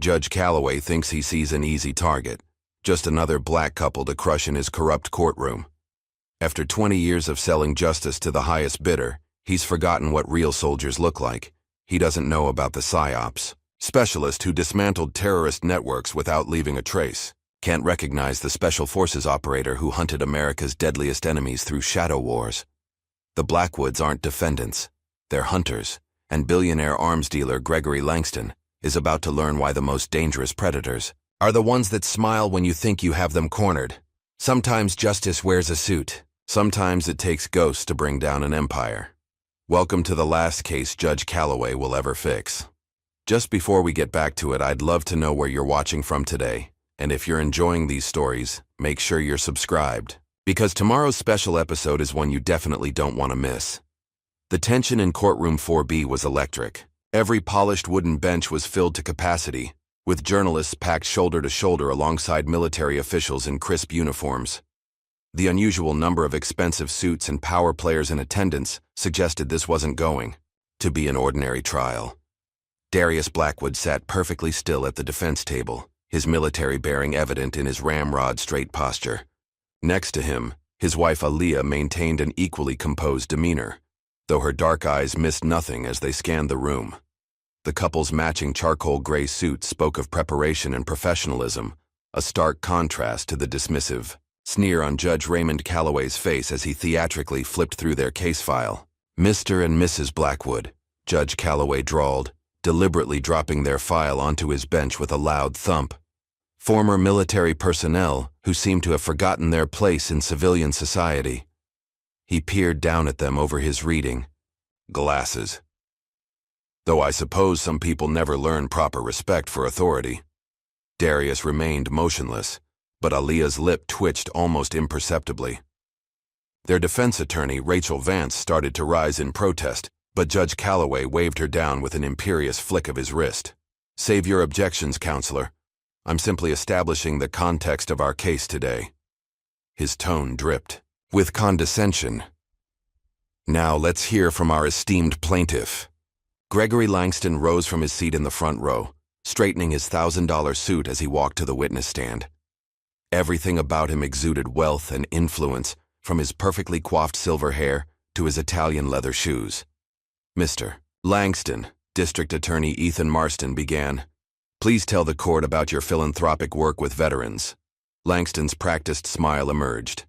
Judge Calloway thinks he sees an easy target, just another black couple to crush in his corrupt courtroom. After 20 years of selling justice to the highest bidder, he's forgotten what real soldiers look like. He doesn't know about the PSYOPs, specialist who dismantled terrorist networks without leaving a trace. Can't recognize the Special Forces operator who hunted America's deadliest enemies through shadow wars. The Blackwoods aren't defendants, they're hunters, and billionaire arms dealer Gregory Langston is about to learn why the most dangerous predators are the ones that smile when you think you have them cornered. Sometimes justice wears a suit. Sometimes it takes ghosts to bring down an empire. Welcome to the last case Judge Calloway will ever fix. Just before we get back to it, I'd love to know where you're watching from today. And if you're enjoying these stories, make sure you're subscribed, because tomorrow's special episode is one you definitely don't want to miss. The tension in courtroom 4B was electric. Every polished wooden bench was filled to capacity, with journalists packed shoulder to shoulder alongside military officials in crisp uniforms. The unusual number of expensive suits and power players in attendance suggested this wasn't going to be an ordinary trial. Darius Blackwood sat perfectly still at the defense table, his military bearing evident in his ramrod straight posture. Next to him, his wife Aaliyah maintained an equally composed demeanor, though her dark eyes missed nothing as they scanned the room. The couple's matching charcoal gray suits spoke of preparation and professionalism, a stark contrast to the dismissive sneer on Judge Raymond Calloway's face as he theatrically flipped through their case file. "Mr. and Mrs. Blackwood," Judge Calloway drawled, deliberately dropping their file onto his bench with a loud thump. Former military personnel who seemed to have forgotten their place in civilian society. He peered down at them over his reading glasses. "Though I suppose some people never learn proper respect for authority." Darius remained motionless, but Aaliyah's lip twitched almost imperceptibly. Their defense attorney, Rachel Vance, started to rise in protest, but Judge Calloway waved her down with an imperious flick of his wrist. "Save your objections, counselor. I'm simply establishing the context of our case today." His tone dripped with condescension. "Now let's hear from our esteemed plaintiff." Gregory Langston rose from his seat in the front row, straightening his $1,000 suit as he walked to the witness stand. Everything about him exuded wealth and influence, from his perfectly coiffed silver hair to his Italian leather shoes. "Mr. Langston," District Attorney Ethan Marston began, "please tell the court about your philanthropic work with veterans." Langston's practiced smile emerged.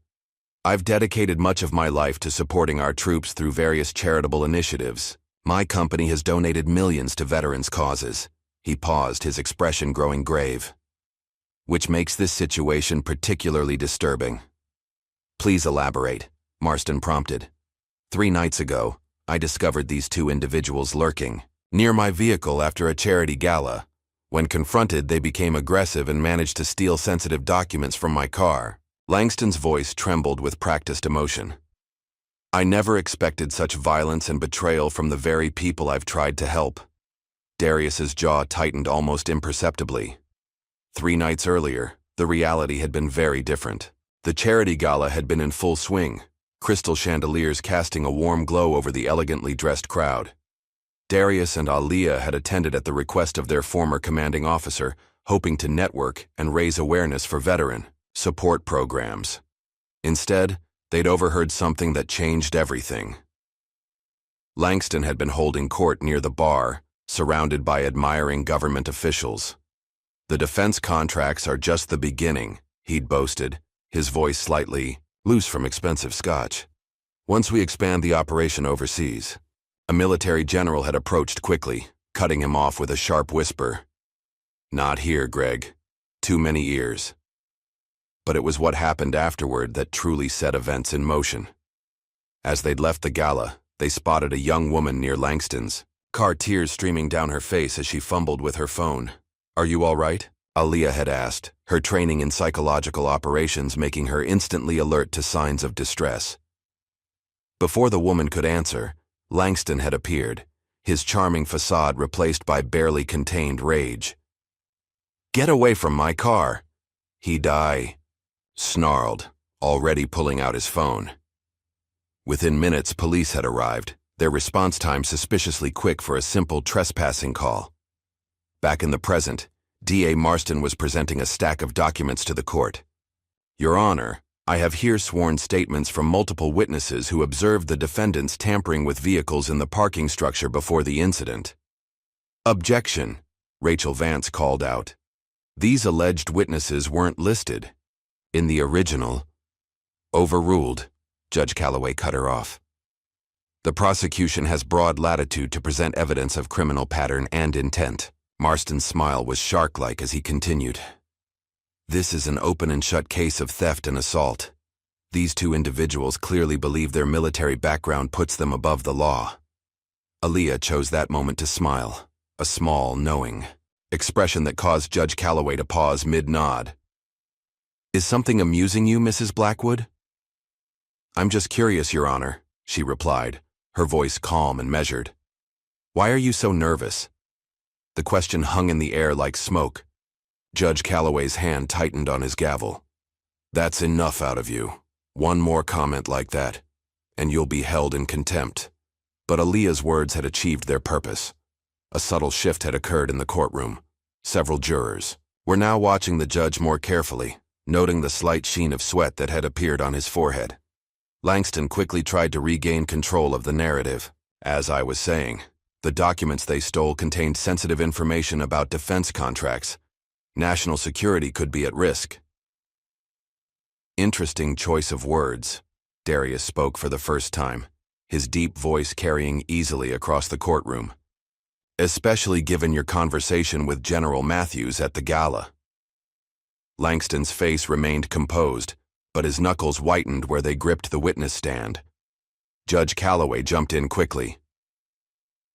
"I've dedicated much of my life to supporting our troops through various charitable initiatives. My company has donated millions to veterans' causes." He paused, his expression growing grave. "Which makes this situation particularly disturbing." "Please elaborate," Marston prompted. "3 nights ago, I discovered these 2 individuals lurking near my vehicle after a charity gala. When confronted, they became aggressive and managed to steal sensitive documents from my car." Langston's voice trembled with practiced emotion. "I never expected such violence and betrayal from the very people I've tried to help." Darius's jaw tightened almost imperceptibly. 3 nights earlier, the reality had been very different. The charity gala had been in full swing, crystal chandeliers casting a warm glow over the elegantly dressed crowd. Darius and Aaliyah had attended at the request of their former commanding officer, hoping to network and raise awareness for veteran support programs. Instead, they'd overheard something that changed everything. Langston had been holding court near the bar, surrounded by admiring government officials. "The defense contracts are just the beginning," he'd boasted, his voice slightly loose from expensive scotch. "Once we expand the operation overseas." A military general had approached quickly, cutting him off with a sharp whisper. "Not here, Greg. Too many ears." But it was what happened afterward that truly set events in motion. As they'd left the gala, they spotted a young woman near Langston's car, tears streaming down her face as she fumbled with her phone. "Are you all right?" Aaliyah had asked, her training in psychological operations making her instantly alert to signs of distress. Before the woman could answer, Langston had appeared, his charming facade replaced by barely contained rage. "Get away from my car!" He snarled, already pulling out his phone. Within minutes, police had arrived, their response time suspiciously quick for a simple trespassing call. Back in the present, D.A. Marston was presenting a stack of documents to the court. Your Honor, I have here sworn statements from multiple witnesses who observed the defendants tampering with vehicles in the parking structure before the incident. Objection, Rachel Vance called out. These alleged witnesses weren't listed in the original. Overruled, Judge Calloway cut her off. The prosecution has broad latitude to present evidence of criminal pattern and intent. Marston's smile was shark-like as he continued. This is an open and shut case of theft and assault. These two individuals clearly believe their military background puts them above the law. Aaliyah chose that moment to smile, a small, knowing expression that caused Judge Calloway to pause mid-nod. Is something amusing you, Mrs. Blackwood? I'm just curious, Your Honor, she replied, her voice calm and measured. Why are you so nervous? The question hung in the air like smoke. Judge Calloway's hand tightened on his gavel. That's enough out of you. One more comment like that, and you'll be held in contempt. But Aaliyah's words had achieved their purpose. A subtle shift had occurred in the courtroom. Several jurors were now watching the judge more carefully, noting the slight sheen of sweat that had appeared on his forehead. Langston quickly tried to regain control of the narrative. As I was saying, the documents they stole contained sensitive information about defense contracts. National security could be at risk. Interesting choice of words. Darius spoke for the first time, his deep voice carrying easily across the courtroom. Especially given your conversation with General Matthews at the gala. Langston's face remained composed, but his knuckles whitened where they gripped the witness stand. Judge Calloway jumped in quickly.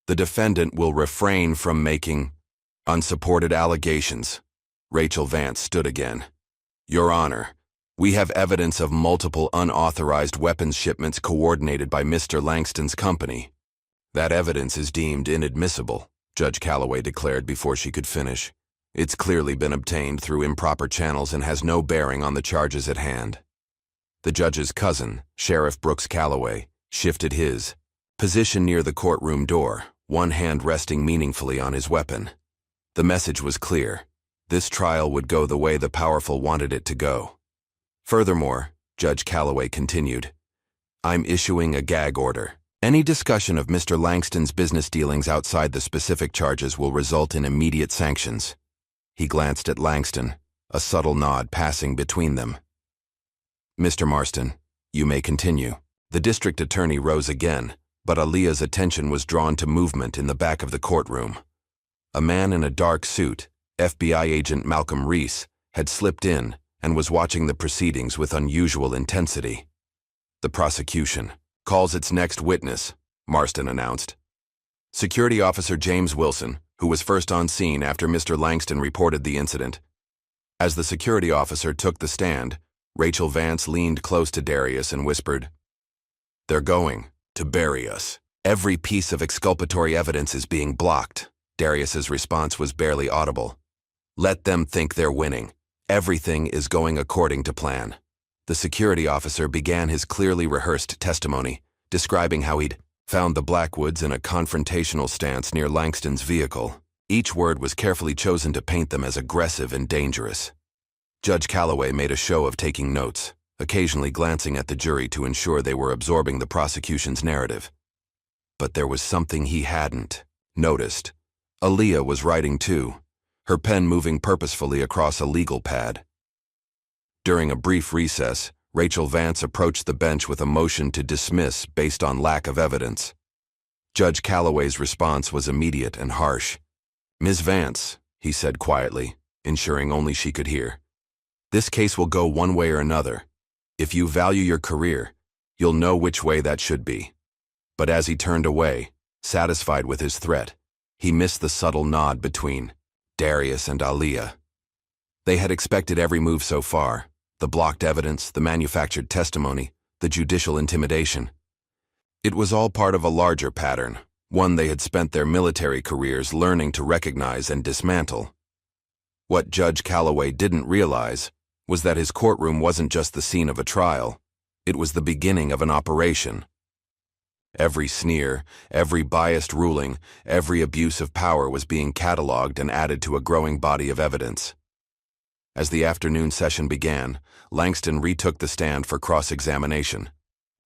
The defendant will refrain from making unsupported allegations. Rachel Vance stood again. Your Honor, we have evidence of multiple unauthorized weapons shipments coordinated by Mr. Langston's company. That evidence is deemed inadmissible, Judge Calloway declared before she could finish. It's clearly been obtained through improper channels and has no bearing on the charges at hand. The judge's cousin, Sheriff Brooks Calloway, shifted his position near the courtroom door, one hand resting meaningfully on his weapon. The message was clear. This trial would go the way the powerful wanted it to go. Furthermore, Judge Calloway continued, I'm issuing a gag order. Any discussion of Mr. Langston's business dealings outside the specific charges will result in immediate sanctions. He glanced at Langston, a subtle nod passing between them. Mr. Marston, you may continue. The district attorney rose again, but Aaliyah's attention was drawn to movement in the back of the courtroom. A man in a dark suit, FBI agent Malcolm Reese, had slipped in and was watching the proceedings with unusual intensity. The prosecution calls its next witness, Marston announced. Security Officer James Wilson, who was first on scene after Mr. Langston reported the incident. As the security officer took the stand, Rachel Vance leaned close to Darius and whispered, They're going to bury us. Every piece of exculpatory evidence is being blocked. Darius's response was barely audible. Let them think they're winning. Everything is going according to plan. The security officer began his clearly rehearsed testimony, describing how he'd found the Blackwoods in a confrontational stance near Langston's vehicle. Each word was carefully chosen to paint them as aggressive and dangerous. Judge Calloway made a show of taking notes, occasionally glancing at the jury to ensure they were absorbing the prosecution's narrative. But there was something he hadn't noticed. Aaliyah was writing too, her pen moving purposefully across a legal pad. During a brief recess, Rachel Vance approached the bench with a motion to dismiss based on lack of evidence. Judge Calloway's response was immediate and harsh. Ms. Vance, he said quietly, ensuring only she could hear. This case will go one way or another. If you value your career, you'll know which way that should be. But as he turned away, satisfied with his threat, he missed the subtle nod between Darius and Aaliyah. They had expected every move so far, the blocked evidence, the manufactured testimony, the judicial intimidation. It was all part of a larger pattern, one they had spent their military careers learning to recognize and dismantle. What Judge Calloway didn't realize was that his courtroom wasn't just the scene of a trial, it was the beginning of an operation. Every sneer, every biased ruling, every abuse of power was being catalogued and added to a growing body of evidence. As the afternoon session began, Langston retook the stand for cross-examination.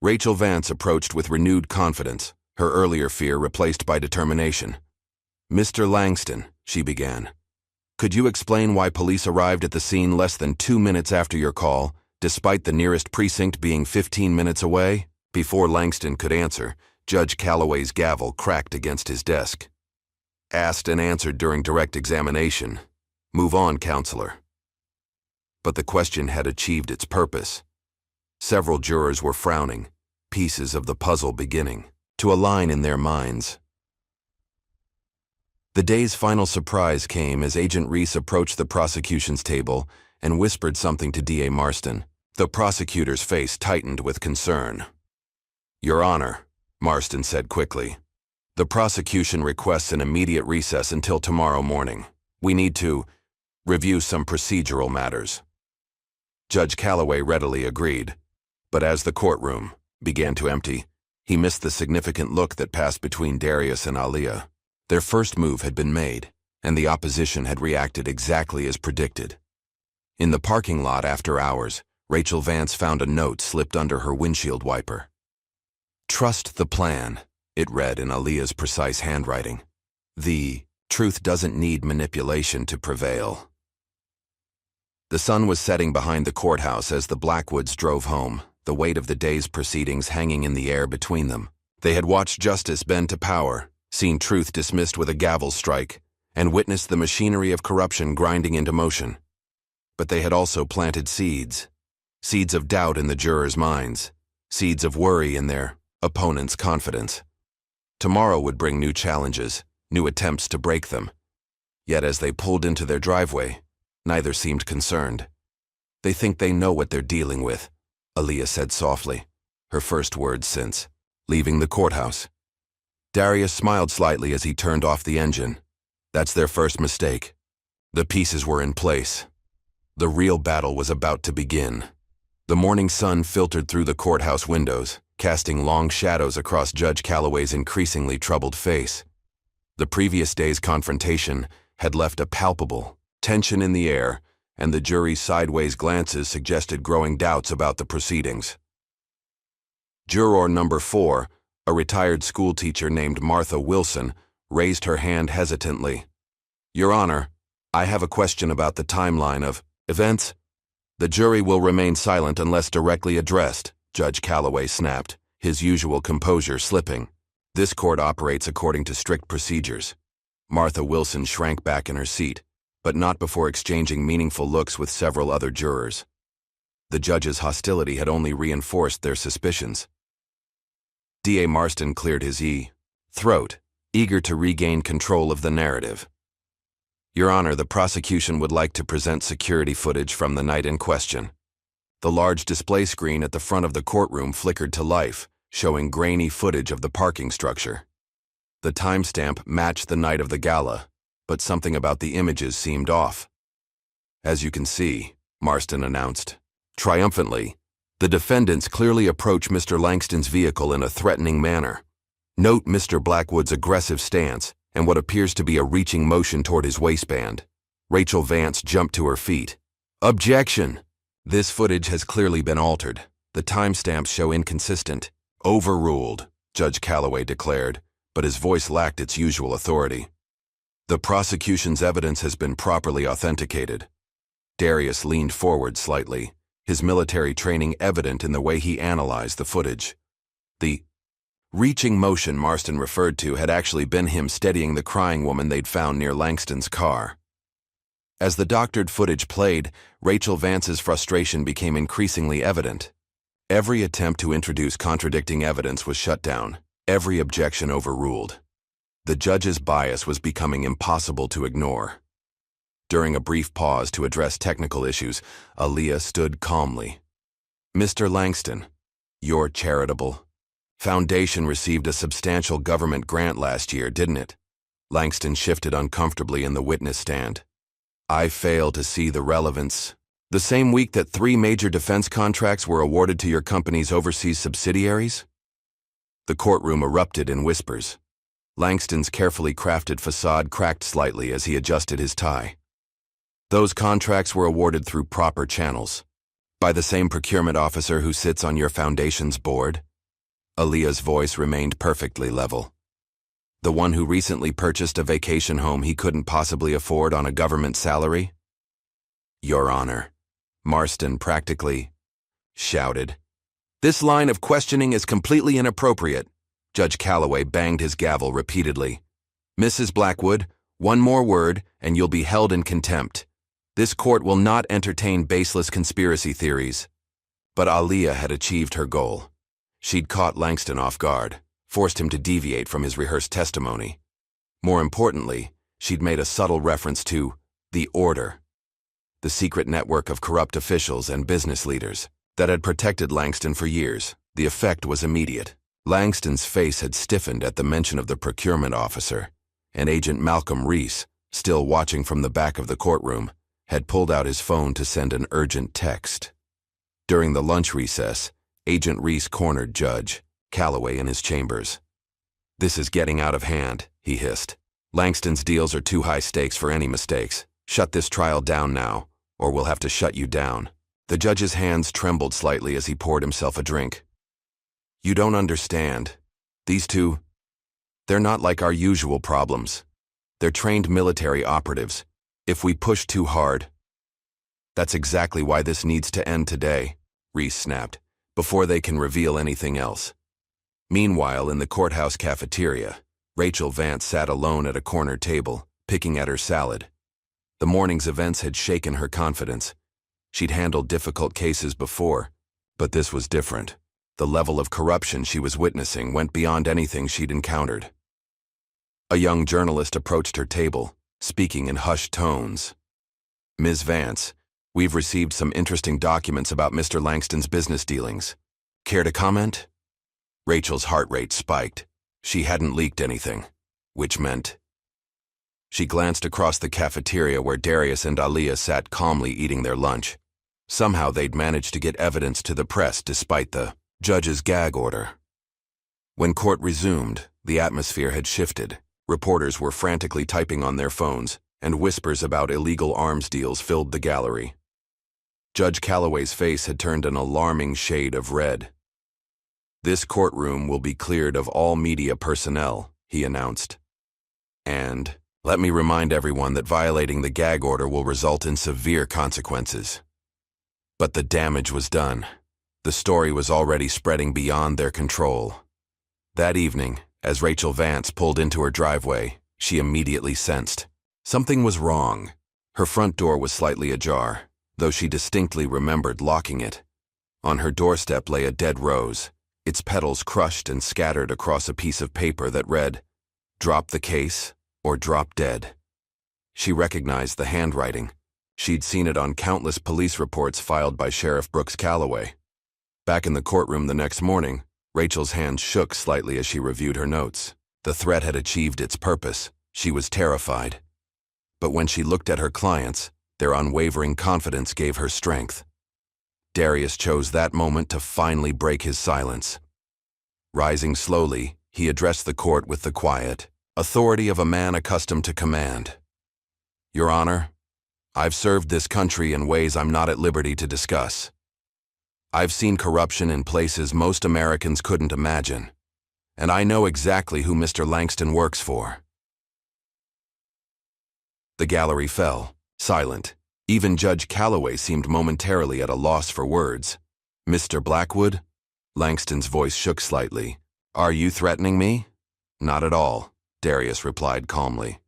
Rachel Vance approached with renewed confidence, her earlier fear replaced by determination. "Mr. Langston," she began, "could you explain why police arrived at the scene less than 2 minutes after your call, despite the nearest precinct being 15 minutes away?" Before Langston could answer, Judge Calloway's gavel cracked against his desk. "Asked and answered during direct examination. Move on, counselor." But the question had achieved its purpose. Several jurors were frowning, pieces of the puzzle beginning to align in their minds. The day's final surprise came as Agent Reese approached the prosecution's table and whispered something to D.A. Marston. The prosecutor's face tightened with concern. "Your Honor," Marston said quickly, "the prosecution requests an immediate recess until tomorrow morning. We need to review some procedural matters." Judge Calloway readily agreed, but as the courtroom began to empty, he missed the significant look that passed between Darius and Aaliyah. Their first move had been made, and the opposition had reacted exactly as predicted. In the parking lot after hours, Rachel Vance found a note slipped under her windshield wiper. "Trust the plan," it read in Aaliyah's precise handwriting. "The truth doesn't need manipulation to prevail." The sun was setting behind the courthouse as the Blackwoods drove home, the weight of the day's proceedings hanging in the air between them. They had watched justice bend to power, seen truth dismissed with a gavel strike, and witnessed the machinery of corruption grinding into motion. But they had also planted seeds of doubt in the jurors' minds, seeds of worry in their opponents' confidence. Tomorrow would bring new challenges, new attempts to break them. Yet as they pulled into their driveway, neither seemed concerned. "They think they know what they're dealing with," Aaliyah said softly, her first words since leaving the courthouse. Darius smiled slightly as he turned off the engine. "That's their first mistake. The pieces were in place. The real battle was about to begin." The morning sun filtered through the courthouse windows, casting long shadows across Judge Calloway's increasingly troubled face. The previous day's confrontation had left a palpable tension in the air, and the jury's sideways glances suggested growing doubts about the proceedings. Juror number 4, a retired schoolteacher named Martha Wilson, raised her hand hesitantly. "Your Honor, I have a question about the timeline of events." "The jury will remain silent unless directly addressed," Judge Calloway snapped, his usual composure slipping. "This court operates according to strict procedures." Martha Wilson shrank back in her seat, but not before exchanging meaningful looks with several other jurors. The judge's hostility had only reinforced their suspicions. D.A. Marston cleared his throat, eager to regain control of the narrative. "Your Honor, the prosecution would like to present security footage from the night in question." The large display screen at the front of the courtroom flickered to life, showing grainy footage of the parking structure. The timestamp matched the night of the gala, but something about the images seemed off. "As you can see," Marston announced triumphantly, "the defendants clearly approach Mr. Langston's vehicle in a threatening manner. Note Mr. Blackwood's aggressive stance and what appears to be a reaching motion toward his waistband." Rachel Vance jumped to her feet. "Objection! This footage has clearly been altered. The timestamps show inconsistent." "Overruled," Judge Calloway declared, but his voice lacked its usual authority. "The prosecution's evidence has been properly authenticated." Darius leaned forward slightly, his military training evident in the way he analyzed the footage. The reaching motion Marston referred to had actually been him steadying the crying woman they'd found near Langston's car. As the doctored footage played, Rachel Vance's frustration became increasingly evident. Every attempt to introduce contradicting evidence was shut down, every objection overruled. The judge's bias was becoming impossible to ignore. During a brief pause to address technical issues, Aaliyah stood calmly. "Mr. Langston, your charitable foundation received a substantial government grant last year, didn't it?" Langston shifted uncomfortably in the witness stand. "I fail to see the relevance." "The same week that 3 major defense contracts were awarded to your company's overseas subsidiaries?" The courtroom erupted in whispers. Langston's carefully crafted facade cracked slightly as he adjusted his tie. Those contracts were awarded through proper channels. By the same procurement officer who sits on your foundation's board? Aaliyah's voice remained perfectly level. The one who recently purchased a vacation home he couldn't possibly afford on a government salary? Your Honor, Marston practically shouted. This line of questioning is completely inappropriate. Judge Calloway banged his gavel repeatedly. Mrs. Blackwood, one more word and you'll be held in contempt. This court will not entertain baseless conspiracy theories. But Aaliyah had achieved her goal. She'd caught Langston off guard, forced him to deviate from his rehearsed testimony. More importantly, she'd made a subtle reference to the Order, the secret network of corrupt officials and business leaders that had protected Langston for years. The effect was immediate. Langston's face had stiffened at the mention of the procurement officer, and Agent Malcolm Reese, still watching from the back of the courtroom, had pulled out his phone to send an urgent text. During the lunch recess, Agent Reese cornered Judge Calloway in his chambers. This is getting out of hand, he hissed. Langston's deals are too high stakes for any mistakes. Shut this trial down now, or we'll have to shut you down. The judge's hands trembled slightly as he poured himself a drink. You don't understand. These two, they're not like our usual problems. They're trained military operatives. If we push too hard. That's exactly why this needs to end today, Reese snapped, before they can reveal anything else. Meanwhile, in the courthouse cafeteria, Rachel Vance sat alone at a corner table, picking at her salad. The morning's events had shaken her confidence. She'd handled difficult cases before, but this was different. The level of corruption she was witnessing went beyond anything she'd encountered. A young journalist approached her table, speaking in hushed tones. Ms. Vance, we've received some interesting documents about Mr. Langston's business dealings. Care to comment? Rachel's heart rate spiked. She hadn't leaked anything, which meant... She glanced across the cafeteria where Darius and Aaliyah sat calmly eating their lunch. Somehow they'd managed to get evidence to the press despite the judge's gag order. When court resumed, the atmosphere had shifted. Reporters were frantically typing on their phones, and whispers about illegal arms deals filled the gallery. Judge Calloway's face had turned an alarming shade of red. This courtroom will be cleared of all media personnel, he announced. And let me remind everyone that violating the gag order will result in severe consequences. But the damage was done. The story was already spreading beyond their control. That evening, as Rachel Vance pulled into her driveway, she immediately sensed something was wrong. Her front door was slightly ajar, though she distinctly remembered locking it. On her doorstep lay a dead rose, its petals crushed and scattered across a piece of paper that read, "Drop the case or drop dead." She recognized the handwriting. She'd seen it on countless police reports filed by Sheriff Brooks Calloway. Back in the courtroom the next morning, Rachel's hands shook slightly as she reviewed her notes. The threat had achieved its purpose. She was terrified. But when she looked at her clients, their unwavering confidence gave her strength. Darius chose that moment to finally break his silence. Rising slowly, he addressed the court with the quiet authority of a man accustomed to command. Your Honor, I've served this country in ways I'm not at liberty to discuss. I've seen corruption in places most Americans couldn't imagine, and I know exactly who Mr. Langston works for. The gallery fell, silent. Even Judge Calloway seemed momentarily at a loss for words. Mr. Blackwood? Langston's voice shook slightly. Are you threatening me? Not at all, Darius replied calmly.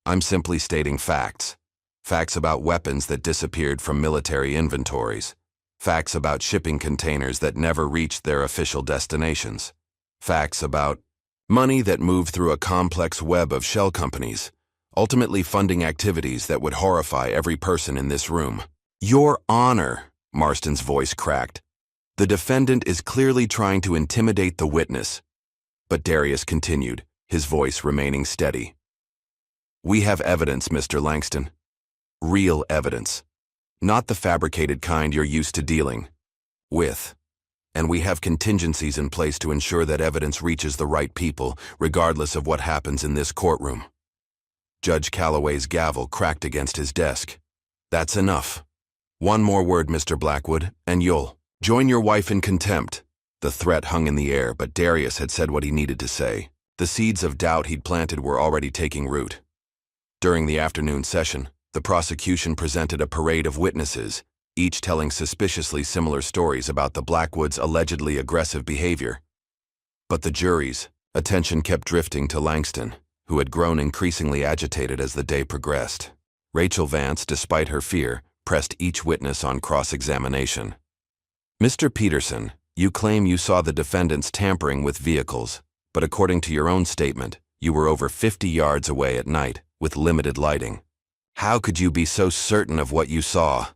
I'm simply stating facts. Facts about weapons that disappeared from military inventories. Facts about shipping containers that never reached their official destinations. Facts about money that moved through a complex web of shell companies, ultimately funding activities that would horrify every person in this room. Your Honor, Marston's voice cracked. The defendant is clearly trying to intimidate the witness. But Darius continued, his voice remaining steady. We have evidence, Mr. Langston. Real evidence. Not the fabricated kind you're used to dealing with. and we have contingencies in place to ensure that evidence reaches the right people, regardless of what happens in this courtroom. Judge Calloway's gavel cracked against his desk. That's enough. One more word, Mr. Blackwood, and you'll join your wife in contempt. The threat hung in the air, but Darius had said what he needed to say. The seeds of doubt he'd planted were already taking root. During the afternoon session, the prosecution presented a parade of witnesses, each telling suspiciously similar stories about the Blackwoods' allegedly aggressive behavior. But the jury's attention kept drifting to Langston, who had grown increasingly agitated as the day progressed. Rachel Vance, despite her fear, pressed each witness on cross-examination. Mr. Peterson, you claim you saw the defendants tampering with vehicles, but according to your own statement, you were over 50 yards away at night, with limited lighting. How could you be so certain of what you saw?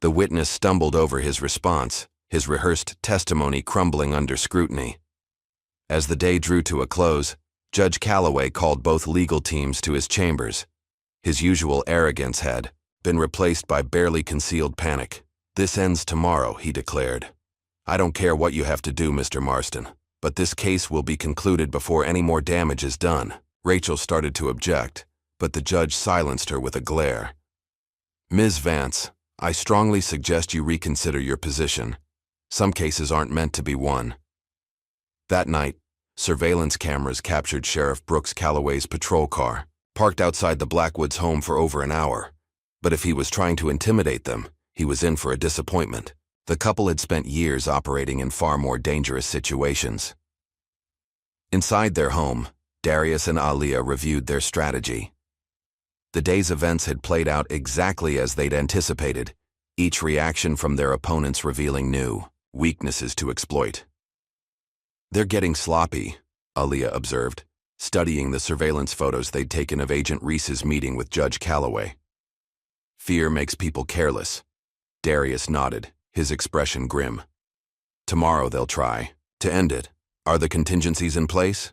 The witness stumbled over his response, his rehearsed testimony crumbling under scrutiny. As the day drew to a close, Judge Calloway called both legal teams to his chambers. His usual arrogance had been replaced by barely concealed panic. This ends tomorrow, he declared. I don't care what you have to do, Mr. Marston, but this case will be concluded before any more damage is done. Rachel started to object, but the judge silenced her with a glare. Ms. Vance, I strongly suggest you reconsider your position. Some cases aren't meant to be won. That night, surveillance cameras captured Sheriff Brooks Calloway's patrol car, parked outside the Blackwoods' home for over an hour. But if he was trying to intimidate them, he was in for a disappointment. The couple had spent years operating in far more dangerous situations. Inside their home, Darius and Aaliyah reviewed their strategy. The day's events had played out exactly as they'd anticipated, each reaction from their opponents revealing new weaknesses to exploit. They're getting sloppy, Aaliyah observed, studying the surveillance photos they'd taken of Agent Reese's meeting with Judge Calloway. Fear makes people careless. Darius nodded, his expression grim. Tomorrow they'll try to end it. Are the contingencies in place?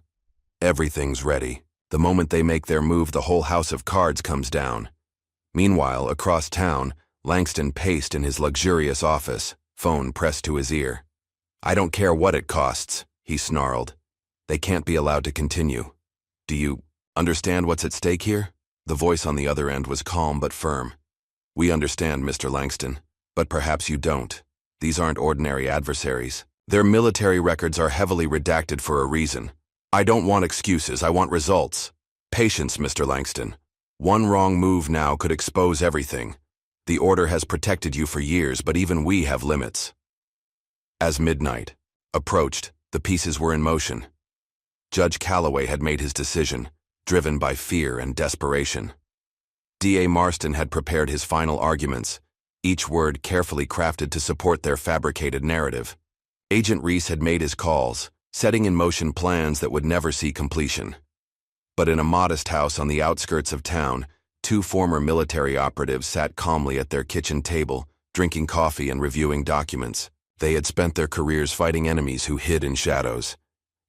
Everything's ready. The moment they make their move, the whole house of cards comes down. Meanwhile, across town, Langston paced in his luxurious office, phone pressed to his ear. I don't care what it costs, he snarled. They can't be allowed to continue. Do you understand what's at stake here? The voice on the other end was calm but firm. We understand, Mr. Langston, but perhaps you don't. These aren't ordinary adversaries. Their military records are heavily redacted for a reason. I don't want excuses, I want results. Patience, Mr. Langston. One wrong move now could expose everything. The order has protected you for years, but even we have limits. As midnight approached, the pieces were in motion. Judge Calloway had made his decision, driven by fear and desperation. D.A. Marston had prepared his final arguments, each word carefully crafted to support their fabricated narrative. Agent Reese had made his calls, setting in motion plans that would never see completion. But in a modest house on the outskirts of town, two former military operatives sat calmly at their kitchen table, drinking coffee and reviewing documents. They had spent their careers fighting enemies who hid in shadows.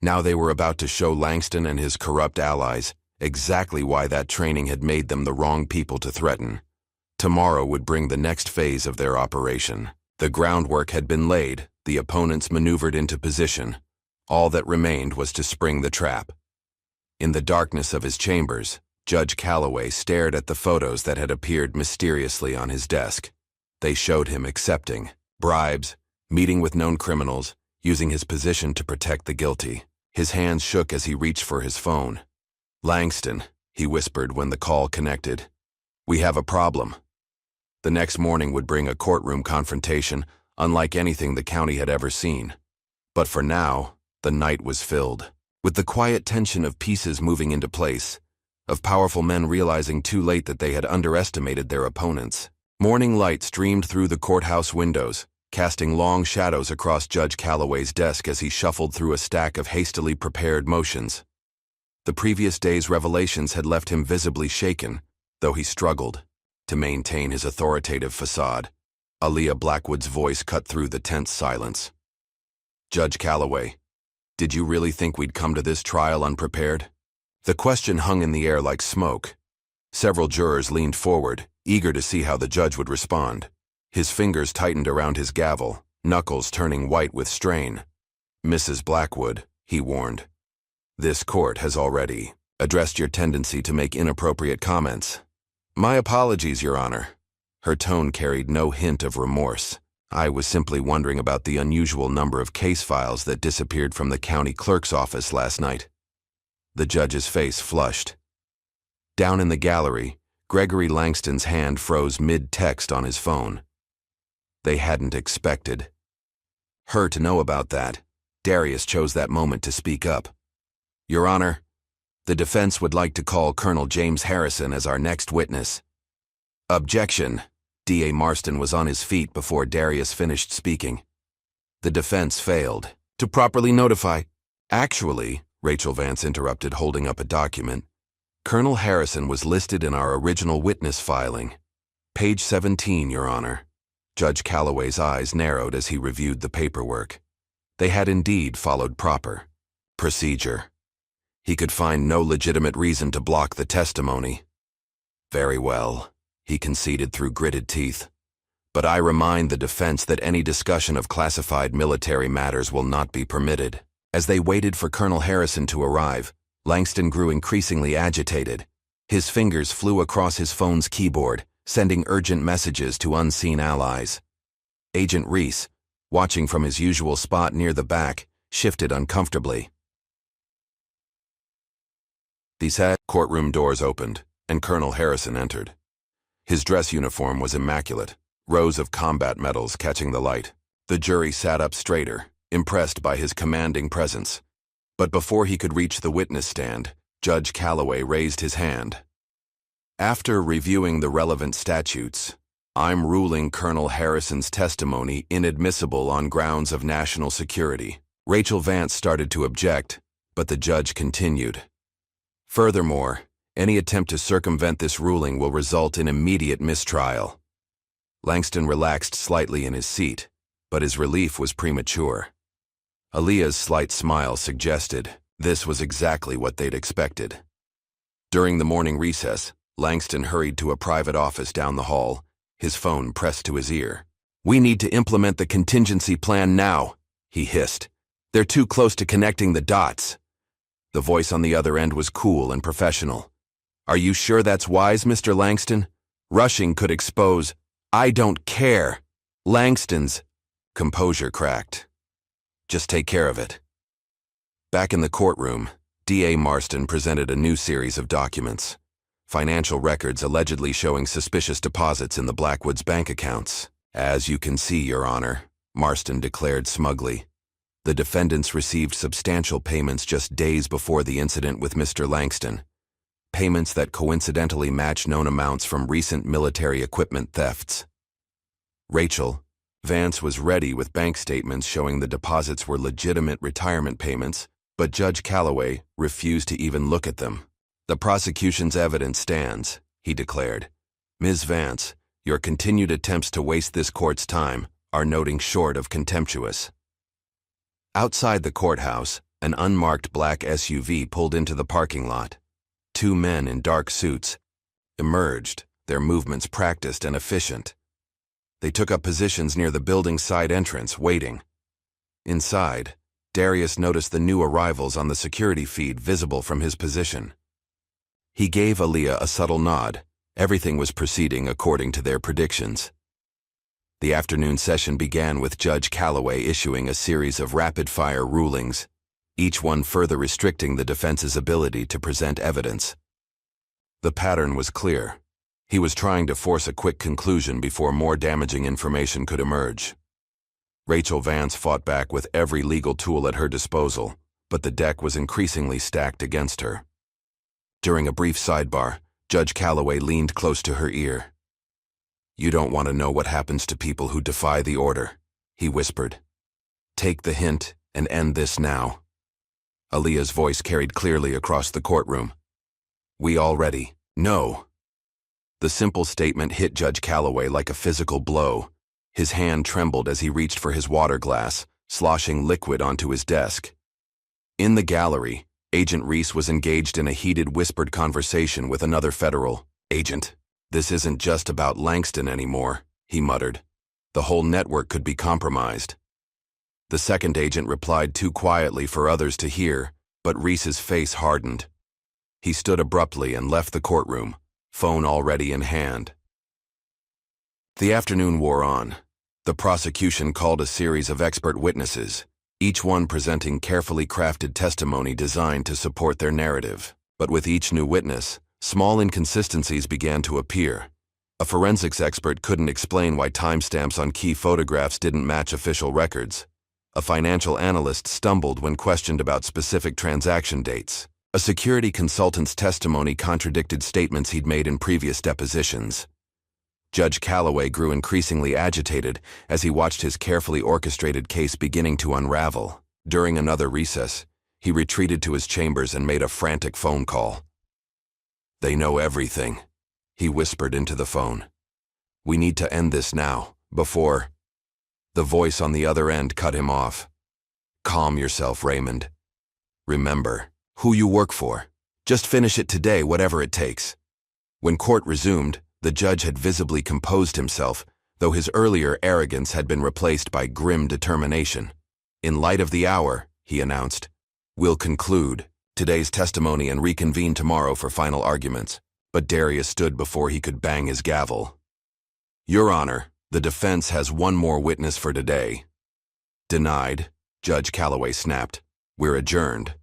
Now they were about to show Langston and his corrupt allies exactly why that training had made them the wrong people to threaten. Tomorrow would bring the next phase of their operation. The groundwork had been laid, the opponents maneuvered into position. All that remained was to spring the trap. In the darkness of his chambers, Judge Calloway stared at the photos that had appeared mysteriously on his desk. They showed him accepting bribes, meeting with known criminals, using his position to protect the guilty. His hands shook as he reached for his phone. Langston, he whispered when the call connected. We have a problem. The next morning would bring a courtroom confrontation unlike anything the county had ever seen. But for now, the night was filled with the quiet tension of pieces moving into place, of powerful men realizing too late that they had underestimated their opponents. Morning light streamed through the courthouse windows, casting long shadows across Judge Calloway's desk as he shuffled through a stack of hastily prepared motions. The previous day's revelations had left him visibly shaken, though he struggled to maintain his authoritative facade. Aaliyah Blackwood's voice cut through the tense silence. Judge Calloway, did you really think we'd come to this trial unprepared? The question hung in the air like smoke. Several jurors leaned forward, eager to see how the judge would respond. His fingers tightened around his gavel, knuckles turning white with strain. "Mrs. Blackwood," he warned, "this court has already addressed your tendency to make inappropriate comments." "My apologies, Your Honor." Her tone carried no hint of remorse. "I was simply wondering about the unusual number of case files that disappeared from the county clerk's office last night." The judge's face flushed. Down in the gallery, Gregory Langston's hand froze mid-text on his phone. They hadn't expected her to know about that. Darius chose that moment to speak up. "Your Honor, the defense would like to call Colonel James Harrison as our next witness." "Objection." D.A. Marston was on his feet before Darius finished speaking. "The defense failed to properly notify—" "Actually," Rachel Vance interrupted, holding up a document, "Colonel Harrison was listed in our original witness filing. Page 17, Your Honor." Judge Calloway's eyes narrowed as he reviewed the paperwork. They had indeed followed proper procedure. He could find no legitimate reason to block the testimony. "Very well," he conceded through gritted teeth. "But I remind the defense that any discussion of classified military matters will not be permitted." As they waited for Colonel Harrison to arrive, Langston grew increasingly agitated. His fingers flew across his phone's keyboard, sending urgent messages to unseen allies. Agent Reese, watching from his usual spot near the back, shifted uncomfortably. The courtroom doors opened, and Colonel Harrison entered. His dress uniform was immaculate, rows of combat medals catching the light. The jury sat up straighter, impressed by his commanding presence. But before he could reach the witness stand, Judge Calloway raised his hand. "After reviewing the relevant statutes, I'm ruling Colonel Harrison's testimony inadmissible on grounds of national security." Rachel Vance started to object, but the judge continued. "Furthermore, any attempt to circumvent this ruling will result in immediate mistrial." Langston relaxed slightly in his seat, but his relief was premature. Aaliyah's slight smile suggested this was exactly what they'd expected. During the morning recess, Langston hurried to a private office down the hall, his phone pressed to his ear. "We need to implement the contingency plan now," he hissed. "They're too close to connecting the dots." The voice on the other end was cool and professional. "Are you sure that's wise, Mr. Langston? Rushing could expose—" "I don't care." Langston's composure cracked. "Just take care of it." Back in the courtroom, D.A. Marston presented a new series of documents. Financial records allegedly showing suspicious deposits in the Blackwoods bank accounts. "As you can see, Your Honor," Marston declared smugly, "the defendants received substantial payments just days before the incident with Mr. Langston. Payments that coincidentally match known amounts from recent military equipment thefts." Rachel Vance was ready with bank statements showing the deposits were legitimate retirement payments, but Judge Calloway refused to even look at them. "The prosecution's evidence stands," he declared. "Ms. Vance, your continued attempts to waste this court's time are nothing short of contemptuous." Outside the courthouse, an unmarked black SUV pulled into the parking lot. Two men in dark suits emerged, their movements practiced and efficient. They took up positions near the building's side entrance, waiting. Inside, Darius noticed the new arrivals on the security feed visible from his position. He gave Aaliyah a subtle nod. Everything was proceeding according to their predictions. The afternoon session began with Judge Calloway issuing a series of rapid-fire rulings, each one further restricting the defense's ability to present evidence. The pattern was clear. He was trying to force a quick conclusion before more damaging information could emerge. Rachel Vance fought back with every legal tool at her disposal, but the deck was increasingly stacked against her. During a brief sidebar, Judge Calloway leaned close to her ear. "You don't want to know what happens to people who defy the order," he whispered. "Take the hint and end this now." Aaliyah's voice carried clearly across the courtroom. "We already know." The simple statement hit Judge Calloway like a physical blow. His hand trembled as he reached for his water glass, sloshing liquid onto his desk. In the gallery, Agent Reese was engaged in a heated whispered conversation with another federal agent. "This isn't just about Langston anymore," he muttered. The whole network could be compromised. The second agent replied too quietly for others to hear, but Reese's face hardened. He stood abruptly and left the courtroom, phone already in hand. The afternoon wore on. The prosecution called a series of expert witnesses, each one presenting carefully crafted testimony designed to support their narrative. But with each new witness, small inconsistencies began to appear. A forensics expert couldn't explain why timestamps on key photographs didn't match official records. A financial analyst stumbled when questioned about specific transaction dates. A security consultant's testimony contradicted statements he'd made in previous depositions. Judge Calloway grew increasingly agitated as he watched his carefully orchestrated case beginning to unravel. During another recess, he retreated to his chambers and made a frantic phone call. "They know everything," he whispered into the phone. "We need to end this now, before—" The voice on the other end cut him off. "Calm yourself, Raymond. Remember who you work for. Just finish it today, whatever it takes." When court resumed, the judge had visibly composed himself, though his earlier arrogance had been replaced by grim determination. "In light of the hour," he announced, "we'll conclude today's testimony and reconvene tomorrow for final arguments." But Darius stood before he could bang his gavel. "Your Honor, the defense has one more witness for today." "Denied," Judge Calloway snapped. "We're adjourned.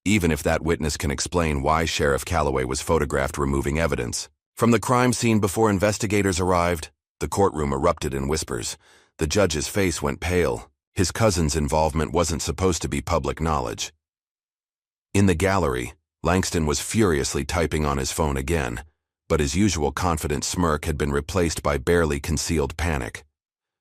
Even if that witness can explain why Sheriff Calloway was photographed removing evidence. From the crime scene before investigators arrived." The courtroom erupted in whispers. The judge's face went pale. His cousin's involvement wasn't supposed to be public knowledge. In the gallery, Langston was furiously typing on his phone again, but his usual confident smirk had been replaced by barely concealed panic.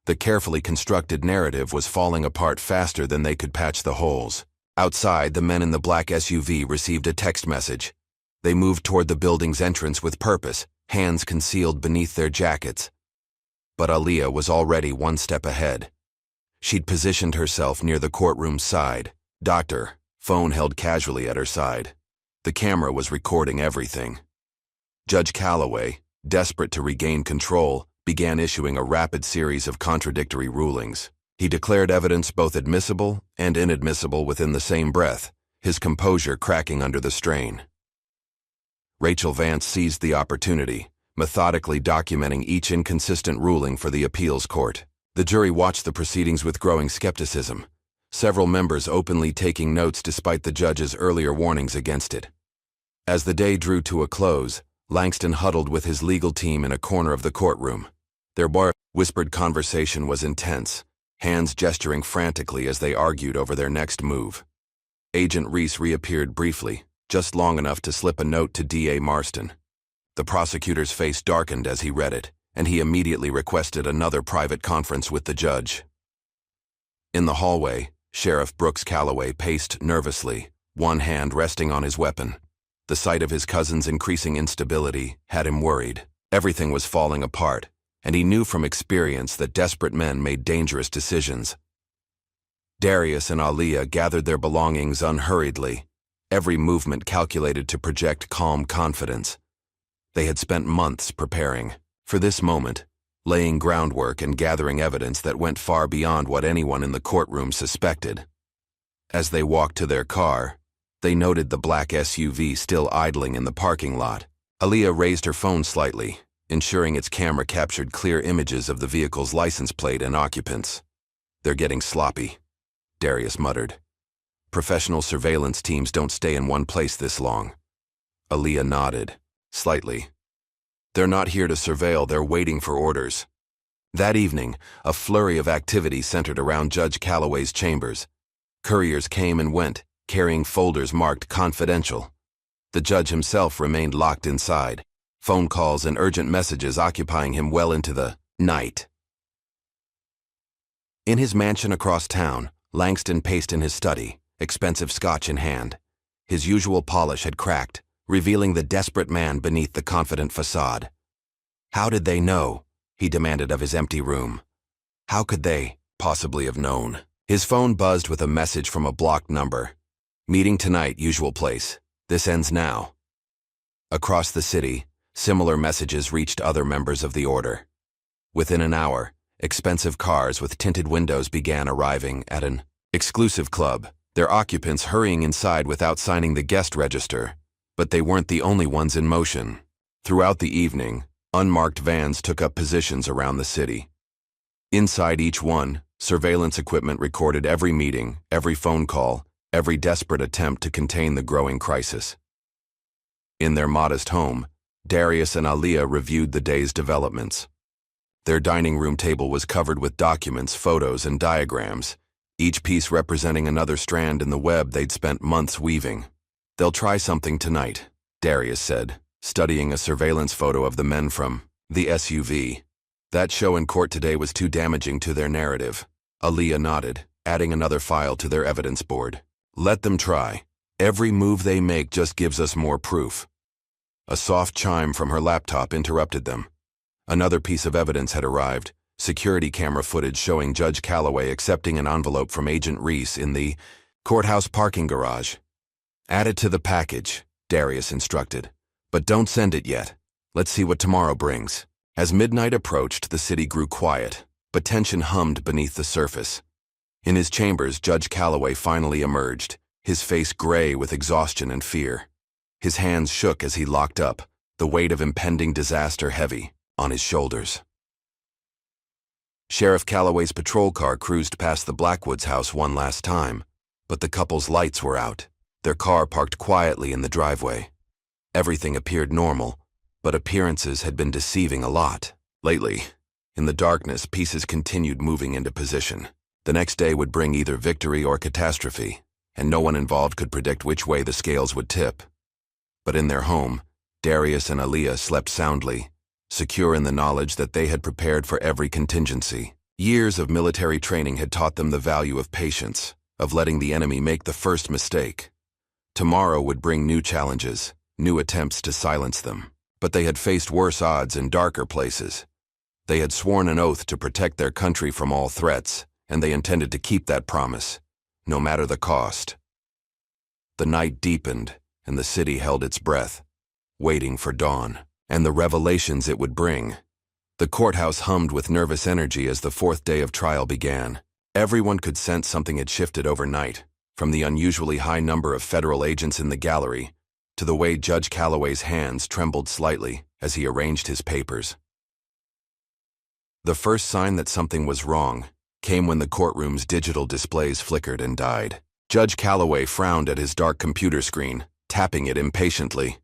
The carefully constructed narrative was falling apart faster than they could patch the holes. Outside, the men in the black SUV received a text message. They moved toward the building's entrance with purpose, hands concealed beneath their jackets. But Aaliyah was already one step ahead. She'd positioned herself near the courtroom's side. "Doctor," phone held casually at her side. The camera was recording everything. Judge Calloway, desperate to regain control, began issuing a rapid series of contradictory rulings. He declared evidence both admissible and inadmissible within the same breath, his composure cracking under the strain. Rachel Vance seized the opportunity, methodically documenting each inconsistent ruling for the appeals court. The jury watched the proceedings with growing skepticism, several members openly taking notes despite the judge's earlier warnings against it. As the day drew to a close, Langston huddled with his legal team in a corner of the courtroom. Their whispered conversation was intense, hands gesturing frantically as they argued over their next move. Agent Reese reappeared briefly, just long enough to slip a note to D.A. Marston. The prosecutor's face darkened as he read it, and he immediately requested another private conference with the judge. In the hallway, Sheriff Brooks Calloway paced nervously, one hand resting on his weapon. The sight of his cousin's increasing instability had him worried. Everything was falling apart, and he knew from experience that desperate men made dangerous decisions. Darius and Aaliyah gathered their belongings unhurriedly, every movement calculated to project calm confidence. They had spent months preparing for this moment, laying groundwork and gathering evidence that went far beyond what anyone in the courtroom suspected. As they walked to their car, they noted the black SUV still idling in the parking lot. Aaliyah raised her phone slightly, ensuring its camera captured clear images of the vehicle's license plate and occupants. "They're getting sloppy," Darius muttered. "Professional surveillance teams don't stay in one place this long." Aaliyah nodded, slightly. "They're not here to surveil, they're waiting for orders." That evening, a flurry of activity centered around Judge Calloway's chambers. Couriers came and went, carrying folders marked confidential. The judge himself remained locked inside, phone calls and urgent messages occupying him well into the night. In his mansion across town, Langston paced in his study, expensive scotch in hand. His usual polish had cracked, revealing the desperate man beneath the confident facade. How did they know? He demanded of his empty room. How could they possibly have known? His phone buzzed with a message from a blocked number. "Meeting tonight, usual place. This ends now." Across the city, similar messages reached other members of the order. Within an hour, Expensive cars with tinted windows began arriving at an exclusive club, their occupants hurrying inside without signing the guest register. But they weren't the only ones in motion. Throughout the evening, unmarked vans took up positions around the city. Inside each one, surveillance equipment recorded every meeting, every phone call, every desperate attempt to contain the growing crisis. In their modest home, Darius and Aliyah reviewed the day's developments. Their dining room table was covered with documents, photos, and diagrams, each piece representing another strand in the web they'd spent months weaving. "They'll try something tonight," Darius said, studying a surveillance photo of the men from the SUV. "That show in court today was too damaging to their narrative." Aliyah nodded, adding another file to their evidence board. "Let them try. Every move they make just gives us more proof." A soft chime from her laptop interrupted them. Another piece of evidence had arrived, security camera footage showing Judge Calloway accepting an envelope from Agent Reese in the courthouse parking garage. "Add it to the package," Darius instructed. "But don't send it yet. Let's see what tomorrow brings." As midnight approached, the city grew quiet, but tension hummed beneath the surface. In his chambers, Judge Calloway finally emerged, his face gray with exhaustion and fear. His hands shook as he locked up, the weight of impending disaster heavy on his shoulders. Sheriff Calloway's patrol car cruised past the Blackwoods house one last time, but the couple's lights were out, their car parked quietly in the driveway. Everything appeared normal, but appearances had been deceiving a lot. Lately, in the darkness, pieces continued moving into position. The next day would bring either victory or catastrophe, and no one involved could predict which way the scales would tip. But in their home, Darius and Aliyah slept soundly, secure in the knowledge that they had prepared for every contingency. Years of military training had taught them the value of patience, of letting the enemy make the first mistake. Tomorrow would bring new challenges, new attempts to silence them. But they had faced worse odds in darker places. They had sworn an oath to protect their country from all threats, and they intended to keep that promise, no matter the cost. The night deepened, and the city held its breath, waiting for dawn and the revelations it would bring. The courthouse hummed with nervous energy as the fourth day of trial began. Everyone could sense something had shifted overnight, from the unusually high number of federal agents in the gallery to the way Judge Calloway's hands trembled slightly as he arranged his papers. The first sign that something was wrong came when the courtroom's digital displays flickered and died. Judge Calloway frowned at his dark computer screen, tapping it impatiently.